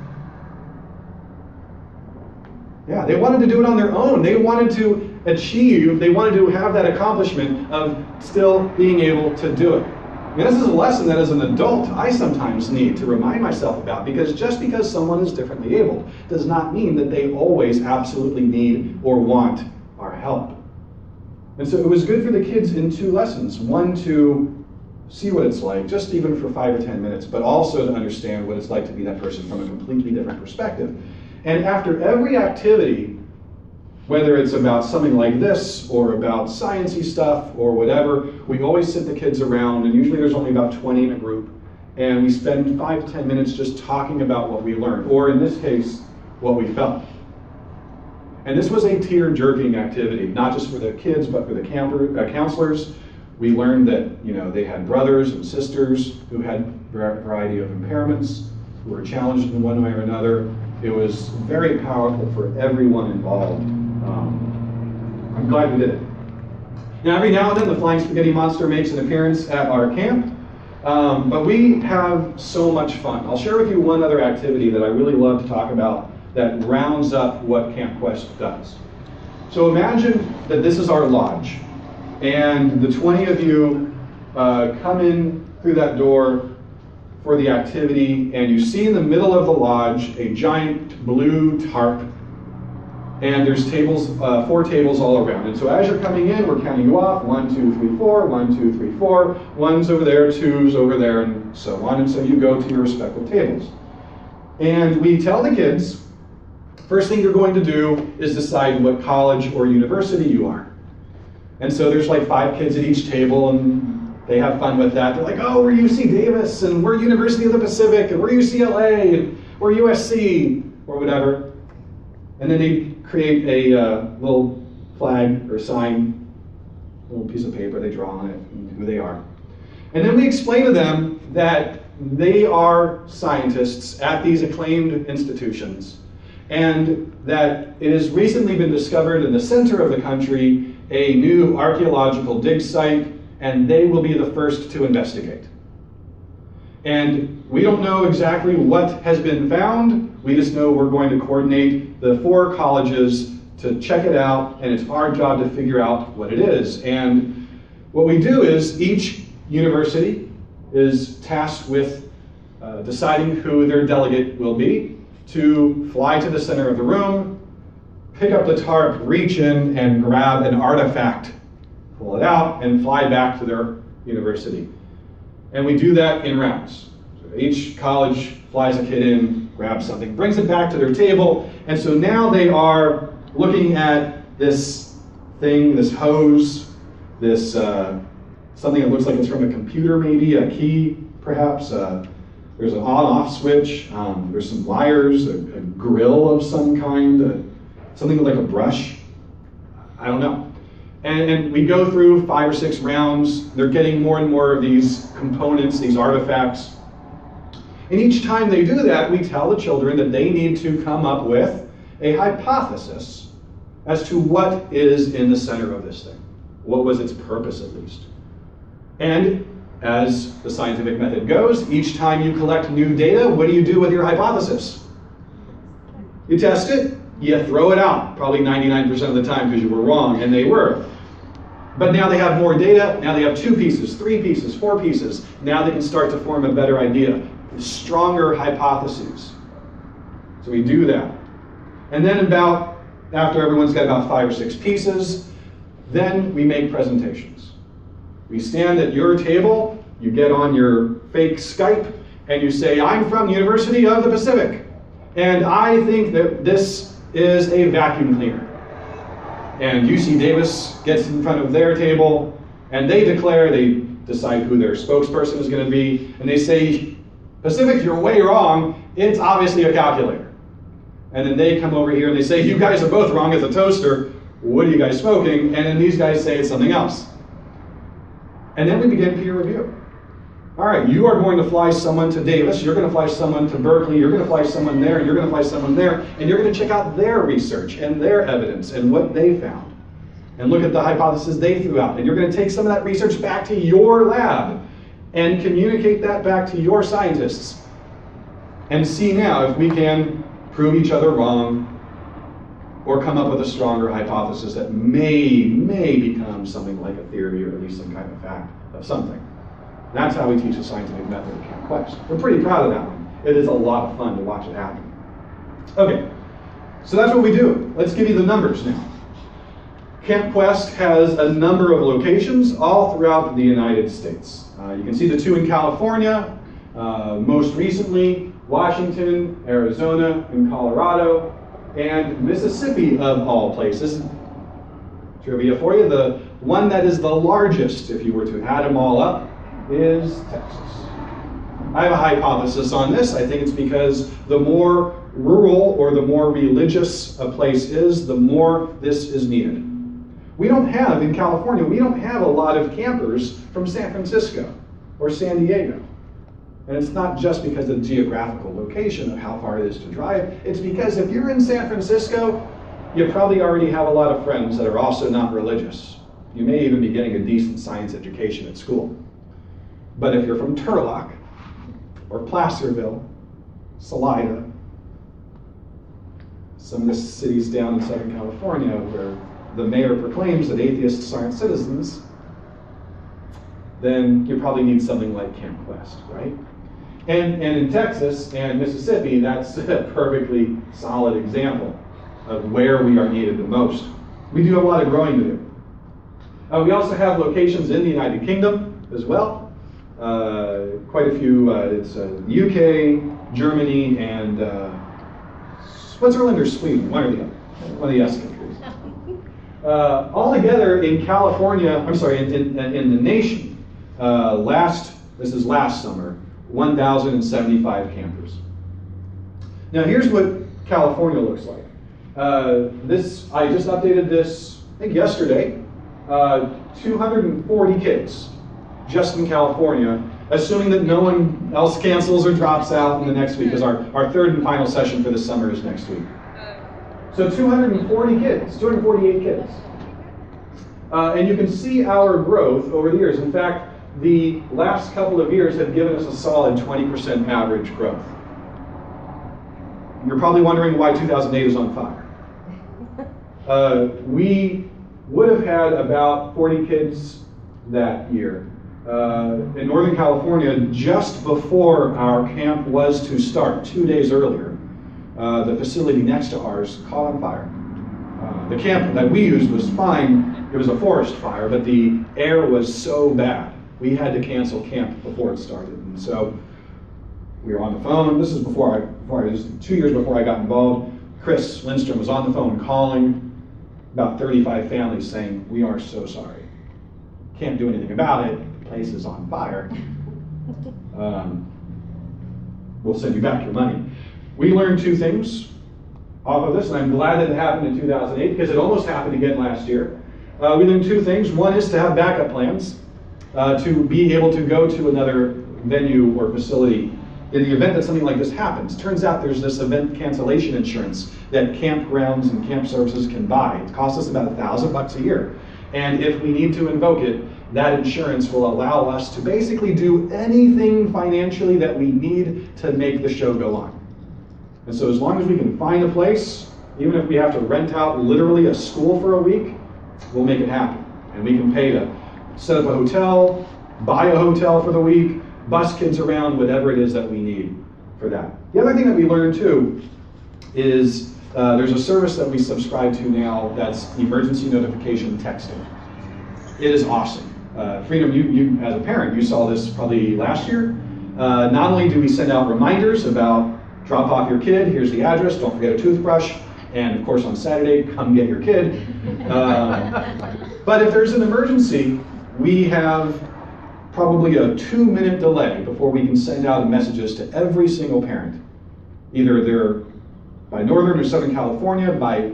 Yeah, they wanted to do it on their own. They wanted to achieve, they wanted to have that accomplishment of still being able to do it. And this is a lesson that as an adult I sometimes need to remind myself about, because just because someone is differently able does not mean that they always absolutely need or want our help. And so it was good for the kids in 2 lessons. One, to see what it's like, just even for 5 or 10 minutes, but also to understand what it's like to be that person from a completely different perspective. And after every activity, whether it's about something like this or about sciencey stuff or whatever, we always sit the kids around, and usually there's only about 20 in a group, and we spend 5 to 10 minutes just talking about what we learned, or in this case, what we felt. And this was a tear-jerking activity, not just for the kids, but for the counselors. We learned that they had brothers and sisters who had a variety of impairments, who were challenged in one way or another. It was very powerful for everyone involved. I'm glad we did it. Now, every now and then, the Flying Spaghetti Monster makes an appearance at our camp, but we have so much fun. I'll share with you one other activity that I really love to talk about that rounds up what Camp Quest does. So imagine that this is our lodge, and the 20 of you come in through that door for the activity, and you see in the middle of the lodge a giant blue tarp, and there's tables, 4 tables all around. And so as you're coming in, we're counting you off, 1, 2, 3, 4, 1, 2, 3, 4, 1's over there, 2's over there, and so on. And so you go to your respective tables. And we tell the kids, first thing you're going to do is decide what college or university you are. And so there's like 5 kids at each table, and they have fun with that. They're like, oh, we're UC Davis, and we're University of the Pacific, and we're UCLA, and we're USC, or whatever. And then they create a little flag or sign, a little piece of paper, they draw on it, and who they are. And then we explain to them that they are scientists at these acclaimed institutions, and that it has recently been discovered in the center of the country a new archaeological dig site, and they will be the first to investigate. And we don't know exactly what has been found. We just know we're going to coordinate the 4 colleges to check it out, and it's our job to figure out what it is. And what we do is each university is tasked with deciding who their delegate will be, to fly to the center of the room, pick up the tarp, reach in and grab an artifact, pull it out, and fly back to their university. And we do that in rounds. So each college flies a kid in, grabs something, brings it back to their table, and so now they are looking at this thing, this hose, this something that looks like it's from a computer maybe, a key, perhaps. There's an on-off switch. There's some wires, a grill of some kind, something like a brush. I don't know. And we go through 5 or 6 rounds. They're getting more and more of these components, these artifacts. And each time they do that, we tell the children that they need to come up with a hypothesis as to what is in the center of this thing. What was its purpose, at least? And as the scientific method goes, each time you collect new data, what do you do with your hypothesis? You test it, you throw it out, probably 99% of the time because you were wrong, and they were. But now they have more data, now they have 2 pieces, 3 pieces, 4 pieces. Now they can start to form a better idea, stronger hypotheses. So we do that. And then after everyone's got about 5 or 6 pieces, then we make presentations. We stand at your table, you get on your fake Skype, and you say, I'm from the University of the Pacific, and I think that this is a vacuum cleaner. And UC Davis gets in front of their table, and they decide who their spokesperson is going to be, and they say, Pacific, you're way wrong, it's obviously a calculator. And then they come over here and they say, you guys are both wrong, it's a toaster, what are you guys smoking? And then these guys say it's something else. And then we begin peer review. All right, you are going to fly someone to Davis, you're going to fly someone to Berkeley, you're going to fly someone there, and you're going to fly someone there, and you're going to check out their research and their evidence and what they found. And look at the hypothesis they threw out. And you're going to take some of that research back to your lab and communicate that back to your scientists. And see now if we can prove each other wrong or come up with a stronger hypothesis that may become something like a theory or at least some kind of fact of something. That's how we teach the scientific method at Camp Quest. We're pretty proud of that one. It is a lot of fun to watch it happen. Okay, so that's what we do. Let's give you the numbers now. Camp Quest has a number of locations all throughout the United States. You can see the 2 in California, most recently Washington, Arizona, and Colorado, and Mississippi of all places. Trivia for you, the one that is the largest, if you were to add them all up, is Texas. I have a hypothesis on this. I think it's because the more rural or the more religious a place is, the more this is needed. We don't have, in California, we don't have a lot of campers from San Francisco or San Diego. And it's not just because of the geographical location of how far it is to drive. It's because if you're in San Francisco, you probably already have a lot of friends that are also not religious. You may even be getting a decent science education at school. But if you're from Turlock, or Placerville, Salida, some of the cities down in Southern California where the mayor proclaims that atheists aren't citizens, then you probably need something like Camp Quest, right? And in Texas and Mississippi, that's a perfectly solid example of where we are needed the most. We do have a lot of growing to do. We also have locations in the United Kingdom as well. Quite a few, it's UK, Germany, and Switzerland or Sweden, one of the S countries. All together in California, in the nation, this is last summer, 1,075 campers. Now here's what California looks like. I just updated this, I think yesterday, 240 kids just in California, assuming that no one else cancels or drops out in the next week, because our third and final session for the summer is next week. So 240 kids, 248 kids. And you can see our growth over the years. In fact, the last couple of years have given us a solid 20% average growth. You're probably wondering why 2008 is on fire. We would have had about 40 kids that year. In Northern California, just before our camp was to start, 2 days earlier, the facility next to ours caught on fire. The camp that we used was fine. It was a forest fire, but the air was so bad, we had to cancel camp before it started. And so we were on the phone. This is before I was 2 years before I got involved. Chris Lindstrom was on the phone calling about 35 families saying, we are so sorry. Can't do anything about it. The place is on fire. we'll send you back your money. We learned two things off of this, and I'm glad that it happened in 2008 because it almost happened again last year. We learned two things. One is to have backup plans, to be able to go to another venue or facility in the event that something like this happens. Turns out there's this event cancellation insurance that campgrounds and camp services can buy. It costs us about $1,000 a year. And if we need to invoke it, that insurance will allow us to basically do anything financially that we need to make the show go on. And so as long as we can find a place, even if we have to rent out literally a school for a week, we'll make it happen. And we can pay to set up a hotel, buy a hotel for the week, bus kids around, whatever it is that we need for that. The other thing that we learned too is there's a service that we subscribe to now that's emergency notification texting. It is awesome. Freedom, you as a parent, you saw this probably last year. Not only do we send out reminders about drop off your kid, here's the address, don't forget a toothbrush, and of course on Saturday, come get your kid. But if there's an emergency, we have probably a 2-minute delay before we can send out messages to every single parent. Either they're by Northern or Southern California, by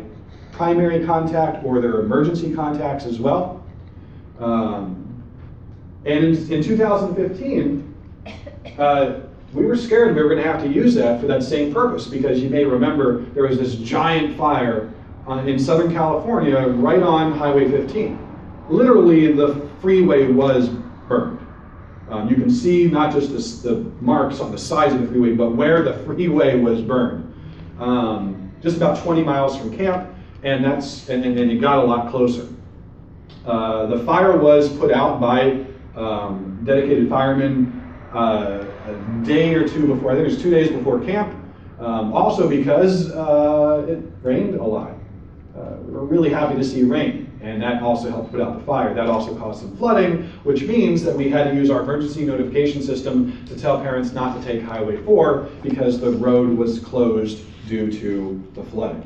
primary contact or their emergency contacts as well. And in 2015, we were scared we were going to have to use that for that same purpose, because you may remember there was this giant fire in Southern California right on Highway 15. Literally, the freeway was burned. You can see not just the marks on the sides of the freeway, but where the freeway was burned. Just about 20 miles from camp, and it got a lot closer. The fire was put out by dedicated firemen a day or two before, I think it was 2 days before camp, also because it rained a lot. We were really happy to see rain, and that also helped put out the fire. That also caused some flooding, which means that we had to use our emergency notification system to tell parents not to take Highway 4 because the road was closed due to the flooding.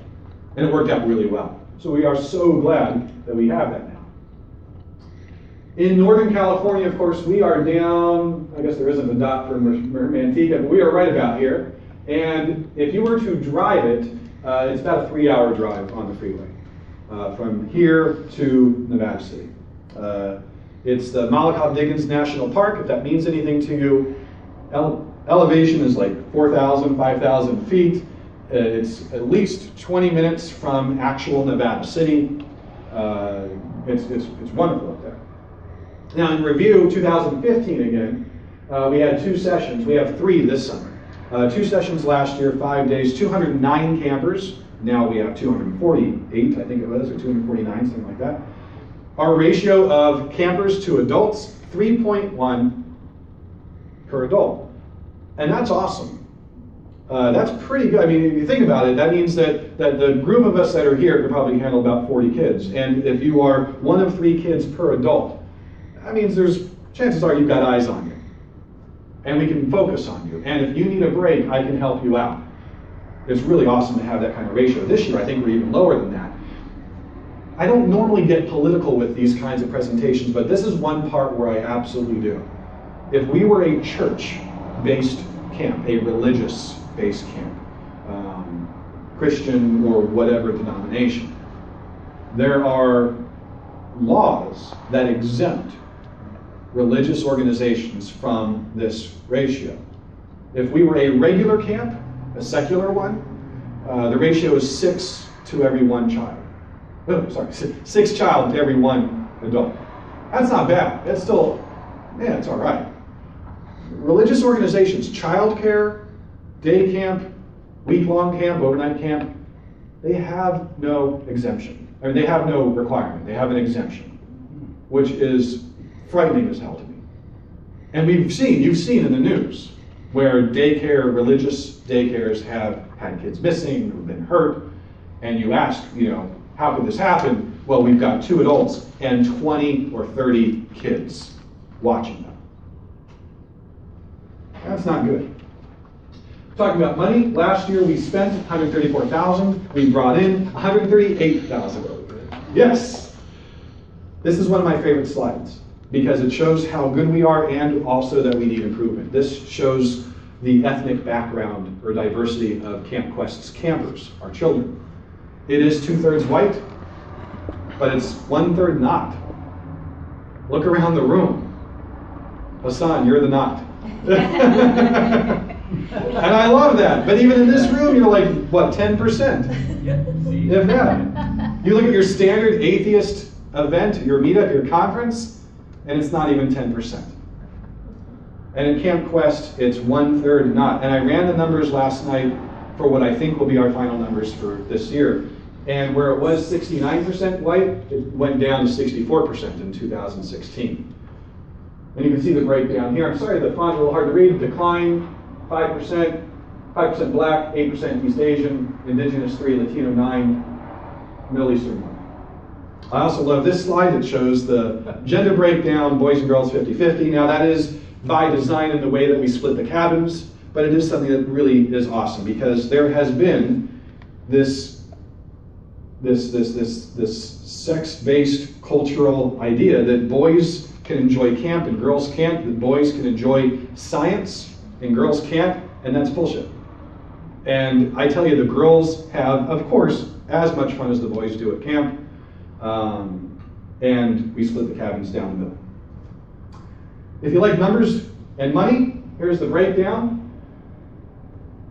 And it worked out really well. So we are so glad that we have that now. In Northern California, of course, we are down, I guess there isn't a dot for Manteca, but we are right about here. And if you were to drive it, it's about a 3-hour drive on the freeway from here to Nevada City. It's the Malakoff-Diggins National Park, if that means anything to you. Elevation is like 4,000, 5,000 feet. It's at least 20 minutes from actual Nevada City. It's wonderful up there. Now in review, 2015 again, we had 2 sessions. We have 3 this summer. 2 sessions last year, 5 days, 209 campers. Now we have 248, I think it was, or 249, something like that. Our ratio of campers to adults, 3.1 per adult. And that's awesome. That's pretty good. I mean, if you think about it, that means that the group of us that are here could probably handle about 40 kids. And if you are one of 3 kids per adult, that means chances are you've got eyes on you. And we can focus on you. And if you need a break, I can help you out. It's really awesome to have that kind of ratio. This year, I think we're even lower than that. I don't normally get political with these kinds of presentations, but this is one part where I absolutely do. If we were a church-based camp, a religious-based camp, Christian or whatever denomination, there are laws that exempt religious organizations from this ratio. If we were a regular camp, a secular one, the ratio is 6 to every 1 child. Oh, sorry, 6 child to every 1 adult. That's not bad. That's still, yeah, it's all right. Religious organizations, childcare, day camp, week-long camp, overnight camp, they have no exemption. I mean, they have no requirement. They have an exemption, which is frightening as hell to me. And you've seen in the news where religious daycares have had kids missing, who've been hurt, and you ask, how could this happen? Well, we've got 2 adults and 20 or 30 kids watching them. That's not good. Talking about money, last year we spent $134,000. We brought in $138,000. Yes. This is one of my favorite slides. because it shows how good we are and also that we need improvement. This shows the ethnic background or diversity of Camp Quest's campers, our children. It is 2/3 white, but it's 1/3 not. Look around the room. Hassan, you're the not. And I love that. But even in this room, you're like, what, 10%? Yeah, see? If that. You look at your standard atheist event, your meetup, your conference, and it's not even 10%. And at Camp Quest, it's 1/3 not. And I ran the numbers last night for what I think will be our final numbers for this year. And where it was 69% white, it went down to 64% in 2016. And you can see the breakdown here. I'm sorry, the font's a little hard to read. Decline, 5%, 5% black, 8% East Asian, Indigenous 3, Latino 9, Middle Eastern 1. I also love this slide. It shows the gender breakdown, boys and girls 50-50. Now that is by design in the way that we split the cabins, but it is something that really is awesome because there has been this sex-based cultural idea that boys can enjoy camp and girls can't, that boys can enjoy science and girls can't, and that's bullshit. And I tell you, the girls have, of course, as much fun as the boys do at camp, and we split the cabins down the middle. If you like numbers and money, here's the breakdown.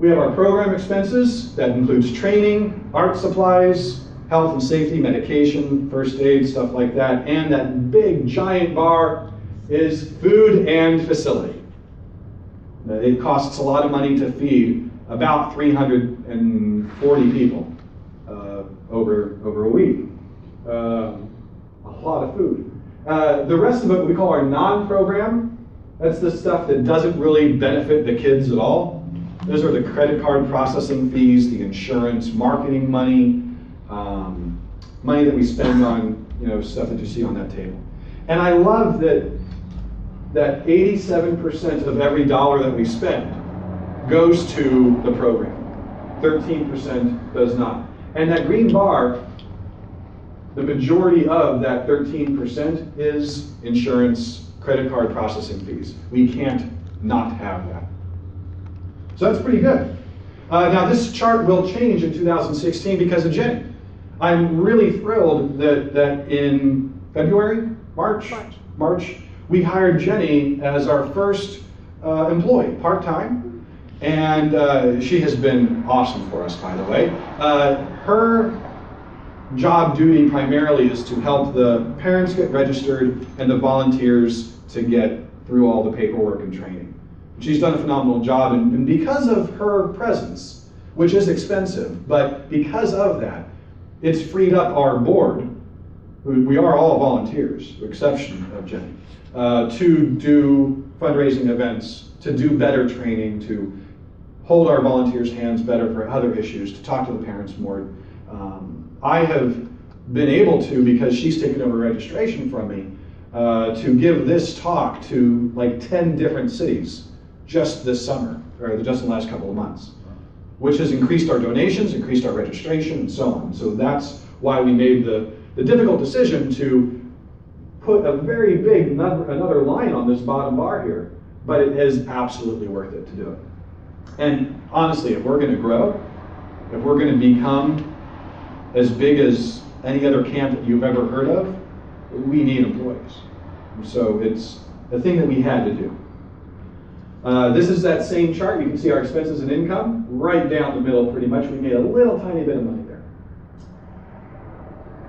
We have our program expenses. That includes training, art supplies, health and safety, medication, first aid, stuff like that. And that big giant bar is food and facility. It costs a lot of money to feed about 340 people over a week. A lot of food. The rest of it we call our non-program. That's the stuff that doesn't really benefit the kids at all. Those are the credit card processing fees, the insurance, marketing money, money that we spend on stuff that you see on that table. And I love that 87% of every dollar that we spend goes to the program. 13% does not. And that green bar, the majority of that 13% is insurance, credit card processing fees. We can't not have that. So that's pretty good. Now this chart will change in 2016 because of Jenny. I'm really thrilled that in February, March, we hired Jenny as our first employee, part-time, and she has been awesome for us, by the way. Her job duty primarily is to help the parents get registered and the volunteers to get through all the paperwork and training. She's done a phenomenal job, and because of her presence, which is expensive, but because of that, it's freed up our board, we are all volunteers, with the exception of Jenny, to do fundraising events, to do better training, to hold our volunteers' hands better for other issues, to talk to the parents more. I have been able to, because she's taken over registration from me, to give this talk to like 10 different cities just this summer, or just in the last couple of months, which has increased our donations, increased our registration, and so on. So that's why we made the difficult decision to put a very big another line on this bottom bar here, but it is absolutely worth it to do it. And honestly, if we're going to grow, if we're going to become as big as any other camp that you've ever heard of, we need employees. So it's a thing that we had to do. This is that same chart. You can see our expenses and income right down the middle pretty much. We made a little tiny bit of money there.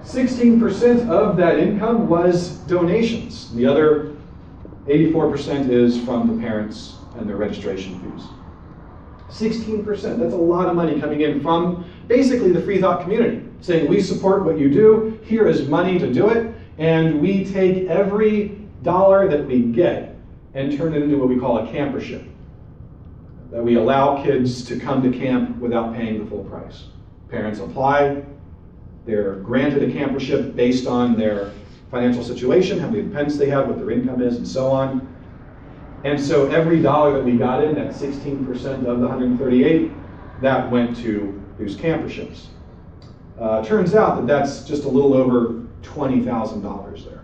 16% of that income was donations. The other 84% is from the parents and their registration fees. 16%, that's a lot of money coming in from basically the free thought community, saying we support what you do, here is money to do it, and we take every dollar that we get and turn it into what we call a campership. That we allow kids to come to camp without paying the full price. Parents apply, they're granted a campership based on their financial situation, how many dependents they have, what their income is, and so on. And so every dollar that we got in, that 16% of the 138, that went to these camperships. Turns out that that's just a little over $20,000 there.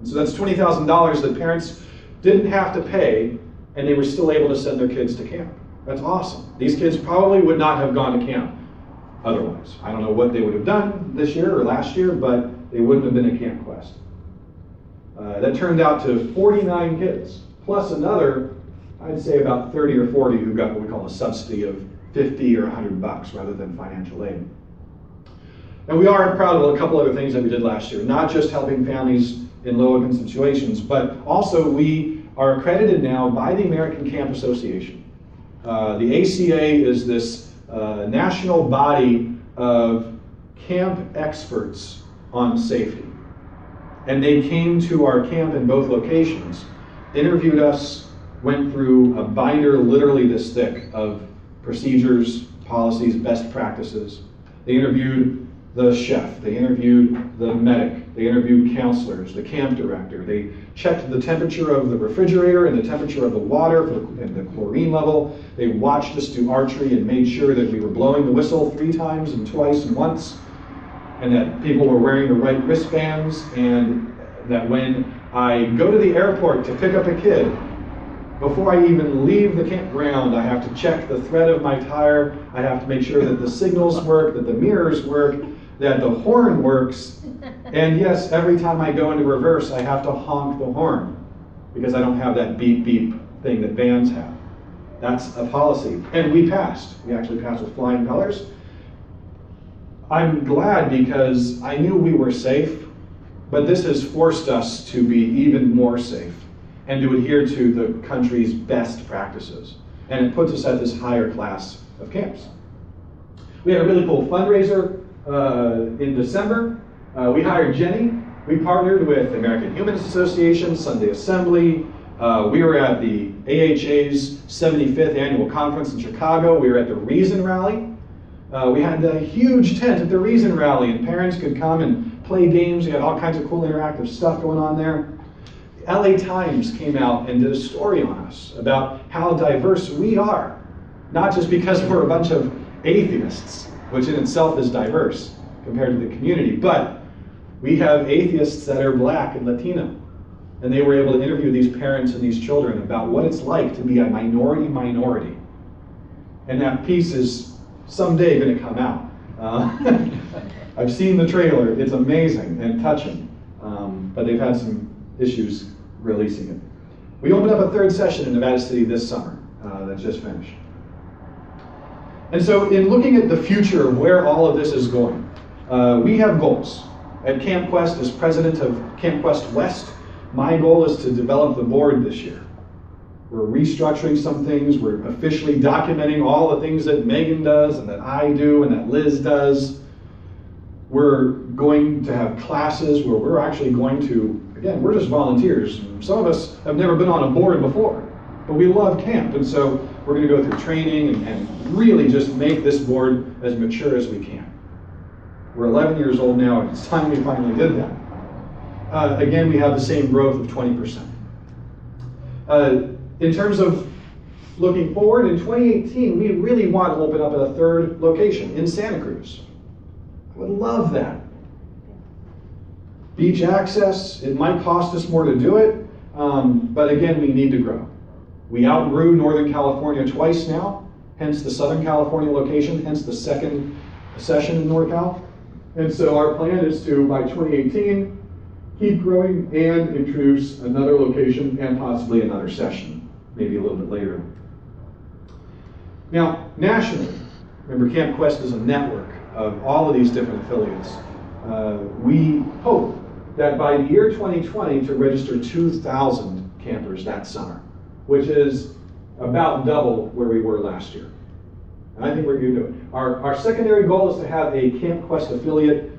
And so that's $20,000 that parents didn't have to pay, and they were still able to send their kids to camp. That's awesome. These kids probably would not have gone to camp otherwise. I don't know what they would have done this year or last year, but they wouldn't have been at Camp Quest. That turned out to 49 kids, plus another, I'd say about 30 or 40 who got what we call a subsidy of 50 or 100 bucks rather than financial aid. And we are proud of a couple other things that we did last year, not just helping families in low-income situations, but also we are accredited now by the American Camp Association. The ACA is this national body of camp experts on safety. And they came to our camp in both locations, interviewed us, went through a binder literally this thick of procedures, policies, best practices. They interviewed the chef, they interviewed the medic, they interviewed counselors, the camp director. They checked the temperature of the refrigerator and the temperature of the water and the chlorine level. They watched us do archery and made sure that we were blowing the whistle 3 times and twice and once, and that people were wearing the right wristbands, and that when I go to the airport to pick up a kid, before I even leave the campground, I have to check the thread of my tire. I have to make sure that the signals work, that the mirrors work, that the horn works. And yes, every time I go into reverse, I have to honk the horn because I don't have that beep beep thing that vans have. That's a policy. And we passed. We actually passed with flying colors. I'm glad because I knew we were safe, but this has forced us to be even more safe and to adhere to the country's best practices. And it puts us at this higher class of camps. We had a really cool fundraiser in December. We hired Jenny. We partnered with the American Humanist Association, Sunday Assembly. We were at the AHA's 75th annual conference in Chicago. We were at the Reason Rally. We had a huge tent at the Reason Rally, and parents could come and play games. We had all kinds of cool interactive stuff going on there. The LA Times came out and did a story on us about how diverse we are, not just because we're a bunch of atheists, which in itself is diverse compared to the community, but we have atheists that are Black and Latino, and they were able to interview these parents and these children about what it's like to be a minority. And that piece is someday going to come out. I've seen the trailer. It's amazing and touching, but they've had some issues releasing it. We opened up a 3rd session in Nevada City this summer that just finished. And so in looking at the future of where all of this is going, we have goals. At Camp Quest, as president of Camp Quest West, my goal is to develop the board this year. We're restructuring some things. We're officially documenting all the things that Megan does and that I do and that Liz does. We're going to have classes where we're actually going to, again, we're just volunteers. Some of us have never been on a board before, but we love camp. And so we're going to go through training and really just make this board as mature as we can. We're 11 years old now, and it's time we finally did that. Again, we have the same growth of 20%. In terms of looking forward, in 2018, we really want to open up a 3rd location in Santa Cruz. I would love that. Beach access, it might cost us more to do it, but again, we need to grow. We outgrew Northern California twice now, hence the Southern California location, hence the 2nd session in NorCal. And so our plan is to, by 2018, keep growing and introduce another location and possibly another session, maybe a little bit later. Now, nationally, remember Camp Quest is a network of all of these different affiliates. We hope that by the year 2020 to register 2,000 campers that summer, which is about double where we were last year. And I think we're going to do it. Our secondary goal is to have a Camp Quest affiliate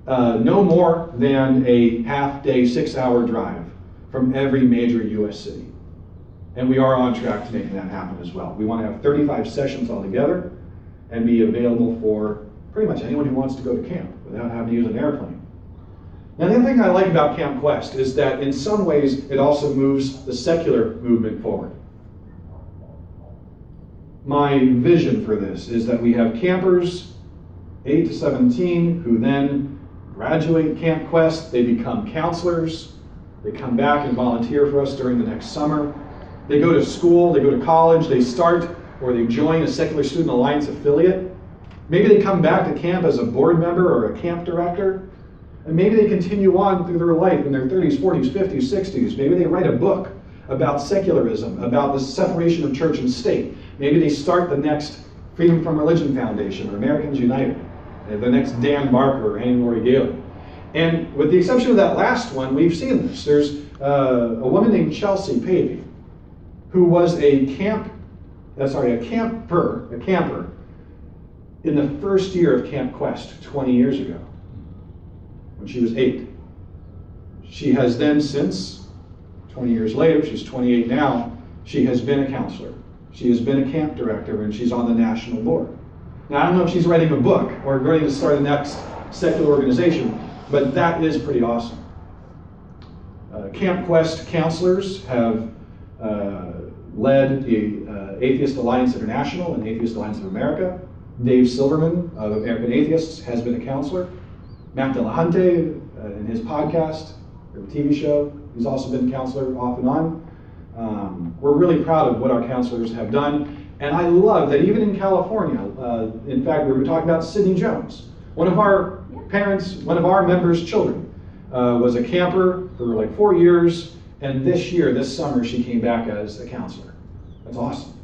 no more than a half-day, 6-hour drive from every major U.S. city. And we are on track to making that happen as well. We want to have 35 sessions altogether and be available for pretty much anyone who wants to go to camp without having to use an airplane. Now, the other thing I like about Camp Quest is that in some ways it also moves the secular movement forward. My vision for this is that we have campers 8 to 17 who then graduate Camp Quest, they become counselors, They come back and volunteer for us during the next summer. They go to school, they go to college, they start or they join a Secular Student Alliance affiliate. Maybe they come back to camp as a board member or a camp director. And maybe they continue on through their life in their 30s, 40s, 50s, 60s. Maybe they write a book about secularism, about the separation of church and state. Maybe they start the next Freedom from Religion Foundation or Americans United, the next Dan Barker or Annie Laurie Gaylor. And with the exception of that last one, we've seen this. There's a woman named Chelsea Pavey, who was a camper in the first year of Camp Quest 20 years ago, when she was 8. She has then since, 20 years later, she's 28 now, she has been a counselor. She has been a camp director, and she's on the national board. Now, I don't know if she's writing a book or going to start the next secular organization, but that is pretty awesome. Camp Quest counselors have led the Atheist Alliance International and Atheist Alliance of America. Dave Silverman of American Atheists has been a counselor. Matt Delahunty in his podcast or TV show, he's also been a counselor off and on. We're really proud of what our counselors have done. And I love that even in California, in fact, we were talking about Sydney Jones. One of our parents, one of our members' children, was a camper for like 4 years. And this year, this summer, she came back as a counselor. That's awesome.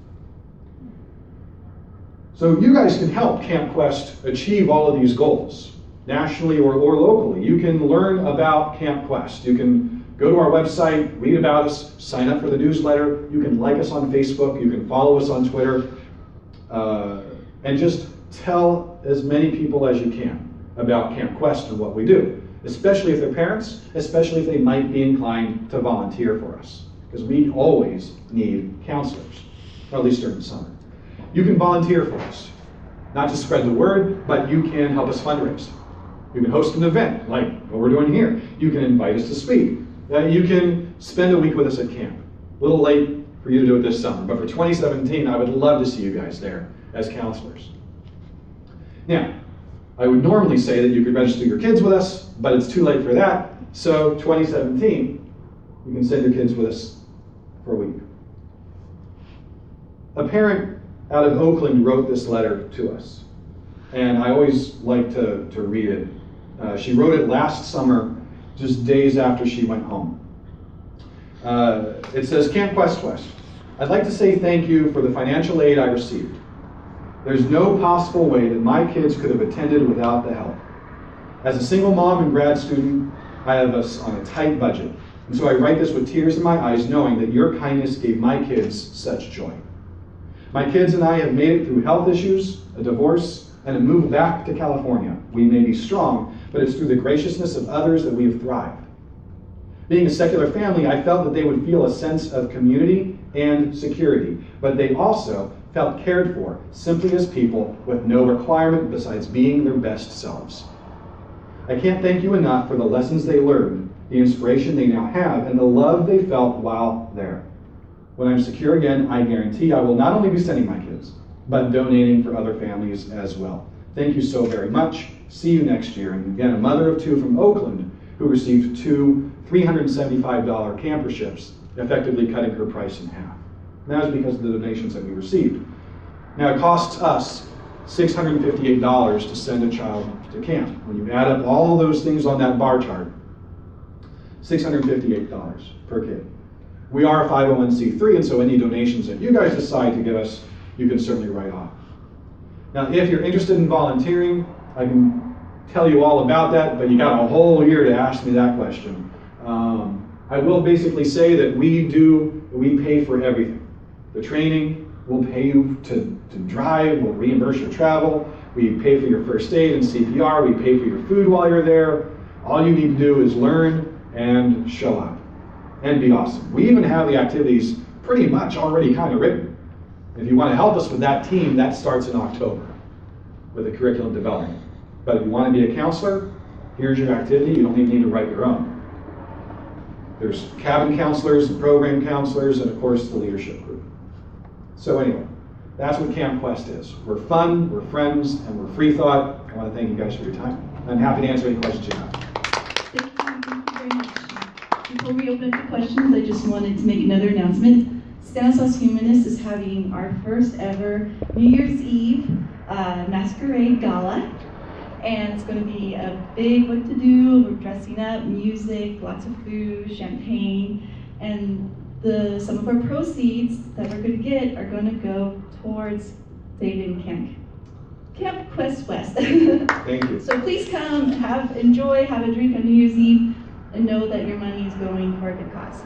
So you guys can help Camp Quest achieve all of these goals, nationally or locally. You can learn about Camp Quest. You can go to our website, read about us, sign up for the newsletter. You can like us on Facebook. You can follow us on Twitter. And just tell as many people as you can about Camp Quest and what we do, especially if they're parents, especially if they might be inclined to volunteer for us, because we always need counselors, or at least during the summer. You can volunteer for us, not to spread the word, but you can help us fundraise. You can host an event like what we're doing here. You can invite us to speak. You can spend a week with us at camp. A little late for you to do it this summer, but for 2017, I would love to see you guys there as counselors. Now, I would normally say that you could register your kids with us, but it's too late for that. So 2017, you can send your kids with us for a week. A parent out of Oakland wrote this letter to us, and I always like to read it. She wrote it last summer, just days after she went home. It says, Camp Quest West, I'd like to say thank you for the financial aid I received. There's no possible way that my kids could have attended without the help. As a single mom and grad student, I have us on a tight budget. And so I write this with tears in my eyes, knowing that your kindness gave my kids such joy. My kids and I have made it through health issues, a divorce, and a move back to California. We may be strong, but it's through the graciousness of others that we have thrived. Being a secular family, I felt that they would feel a sense of community and security, but they also felt cared for simply as people with no requirement besides being their best selves. I can't thank you enough for the lessons they learned, the inspiration they now have, and the love they felt while there. When I'm secure again, I guarantee I will not only be sending my kids, but donating for other families as well. Thank you so very much. See you next year. And again, a mother of 2 from Oakland who received 2 $375 camper ships, effectively cutting her price in half. And that was because of the donations that we received. Now, it costs us $658 to send a child to camp. When you add up all those things on that bar chart, $658 per kid. We are a 501c3, and so any donations that you guys decide to give us, you can certainly write off. Now, if you're interested in volunteering, I can tell you all about that, but you got a whole year to ask me that question. I will basically say that we pay for everything. The training, we'll pay you to drive, we'll reimburse your travel, we pay for your first aid and CPR, we pay for your food while you're there. All you need to do is learn and show up and be awesome. We even have the activities pretty much already kind of written. If you want to help us with that team, that starts in October with the curriculum development. But if you want to be a counselor, here's your activity. You don't even need to write your own. There's cabin counselors, program counselors, and of course the leadership group. So anyway, that's what Camp Quest is. We're fun, we're friends, and we're free thought. I want to thank you guys for your time. I'm happy to answer any questions you have. Thank you very much. Before we open up to questions, I just wanted to make another announcement. Stanislaus Humanist is having our first ever New Year's Eve masquerade gala. And it's going to be a big what to do. We're dressing up, music, lots of food, champagne. And some of our proceeds that we're going to get are going to go towards David and Camp Quest West. Thank you. So please come, enjoy, have a drink on New Year's Eve, and know that your money is going for a good cause.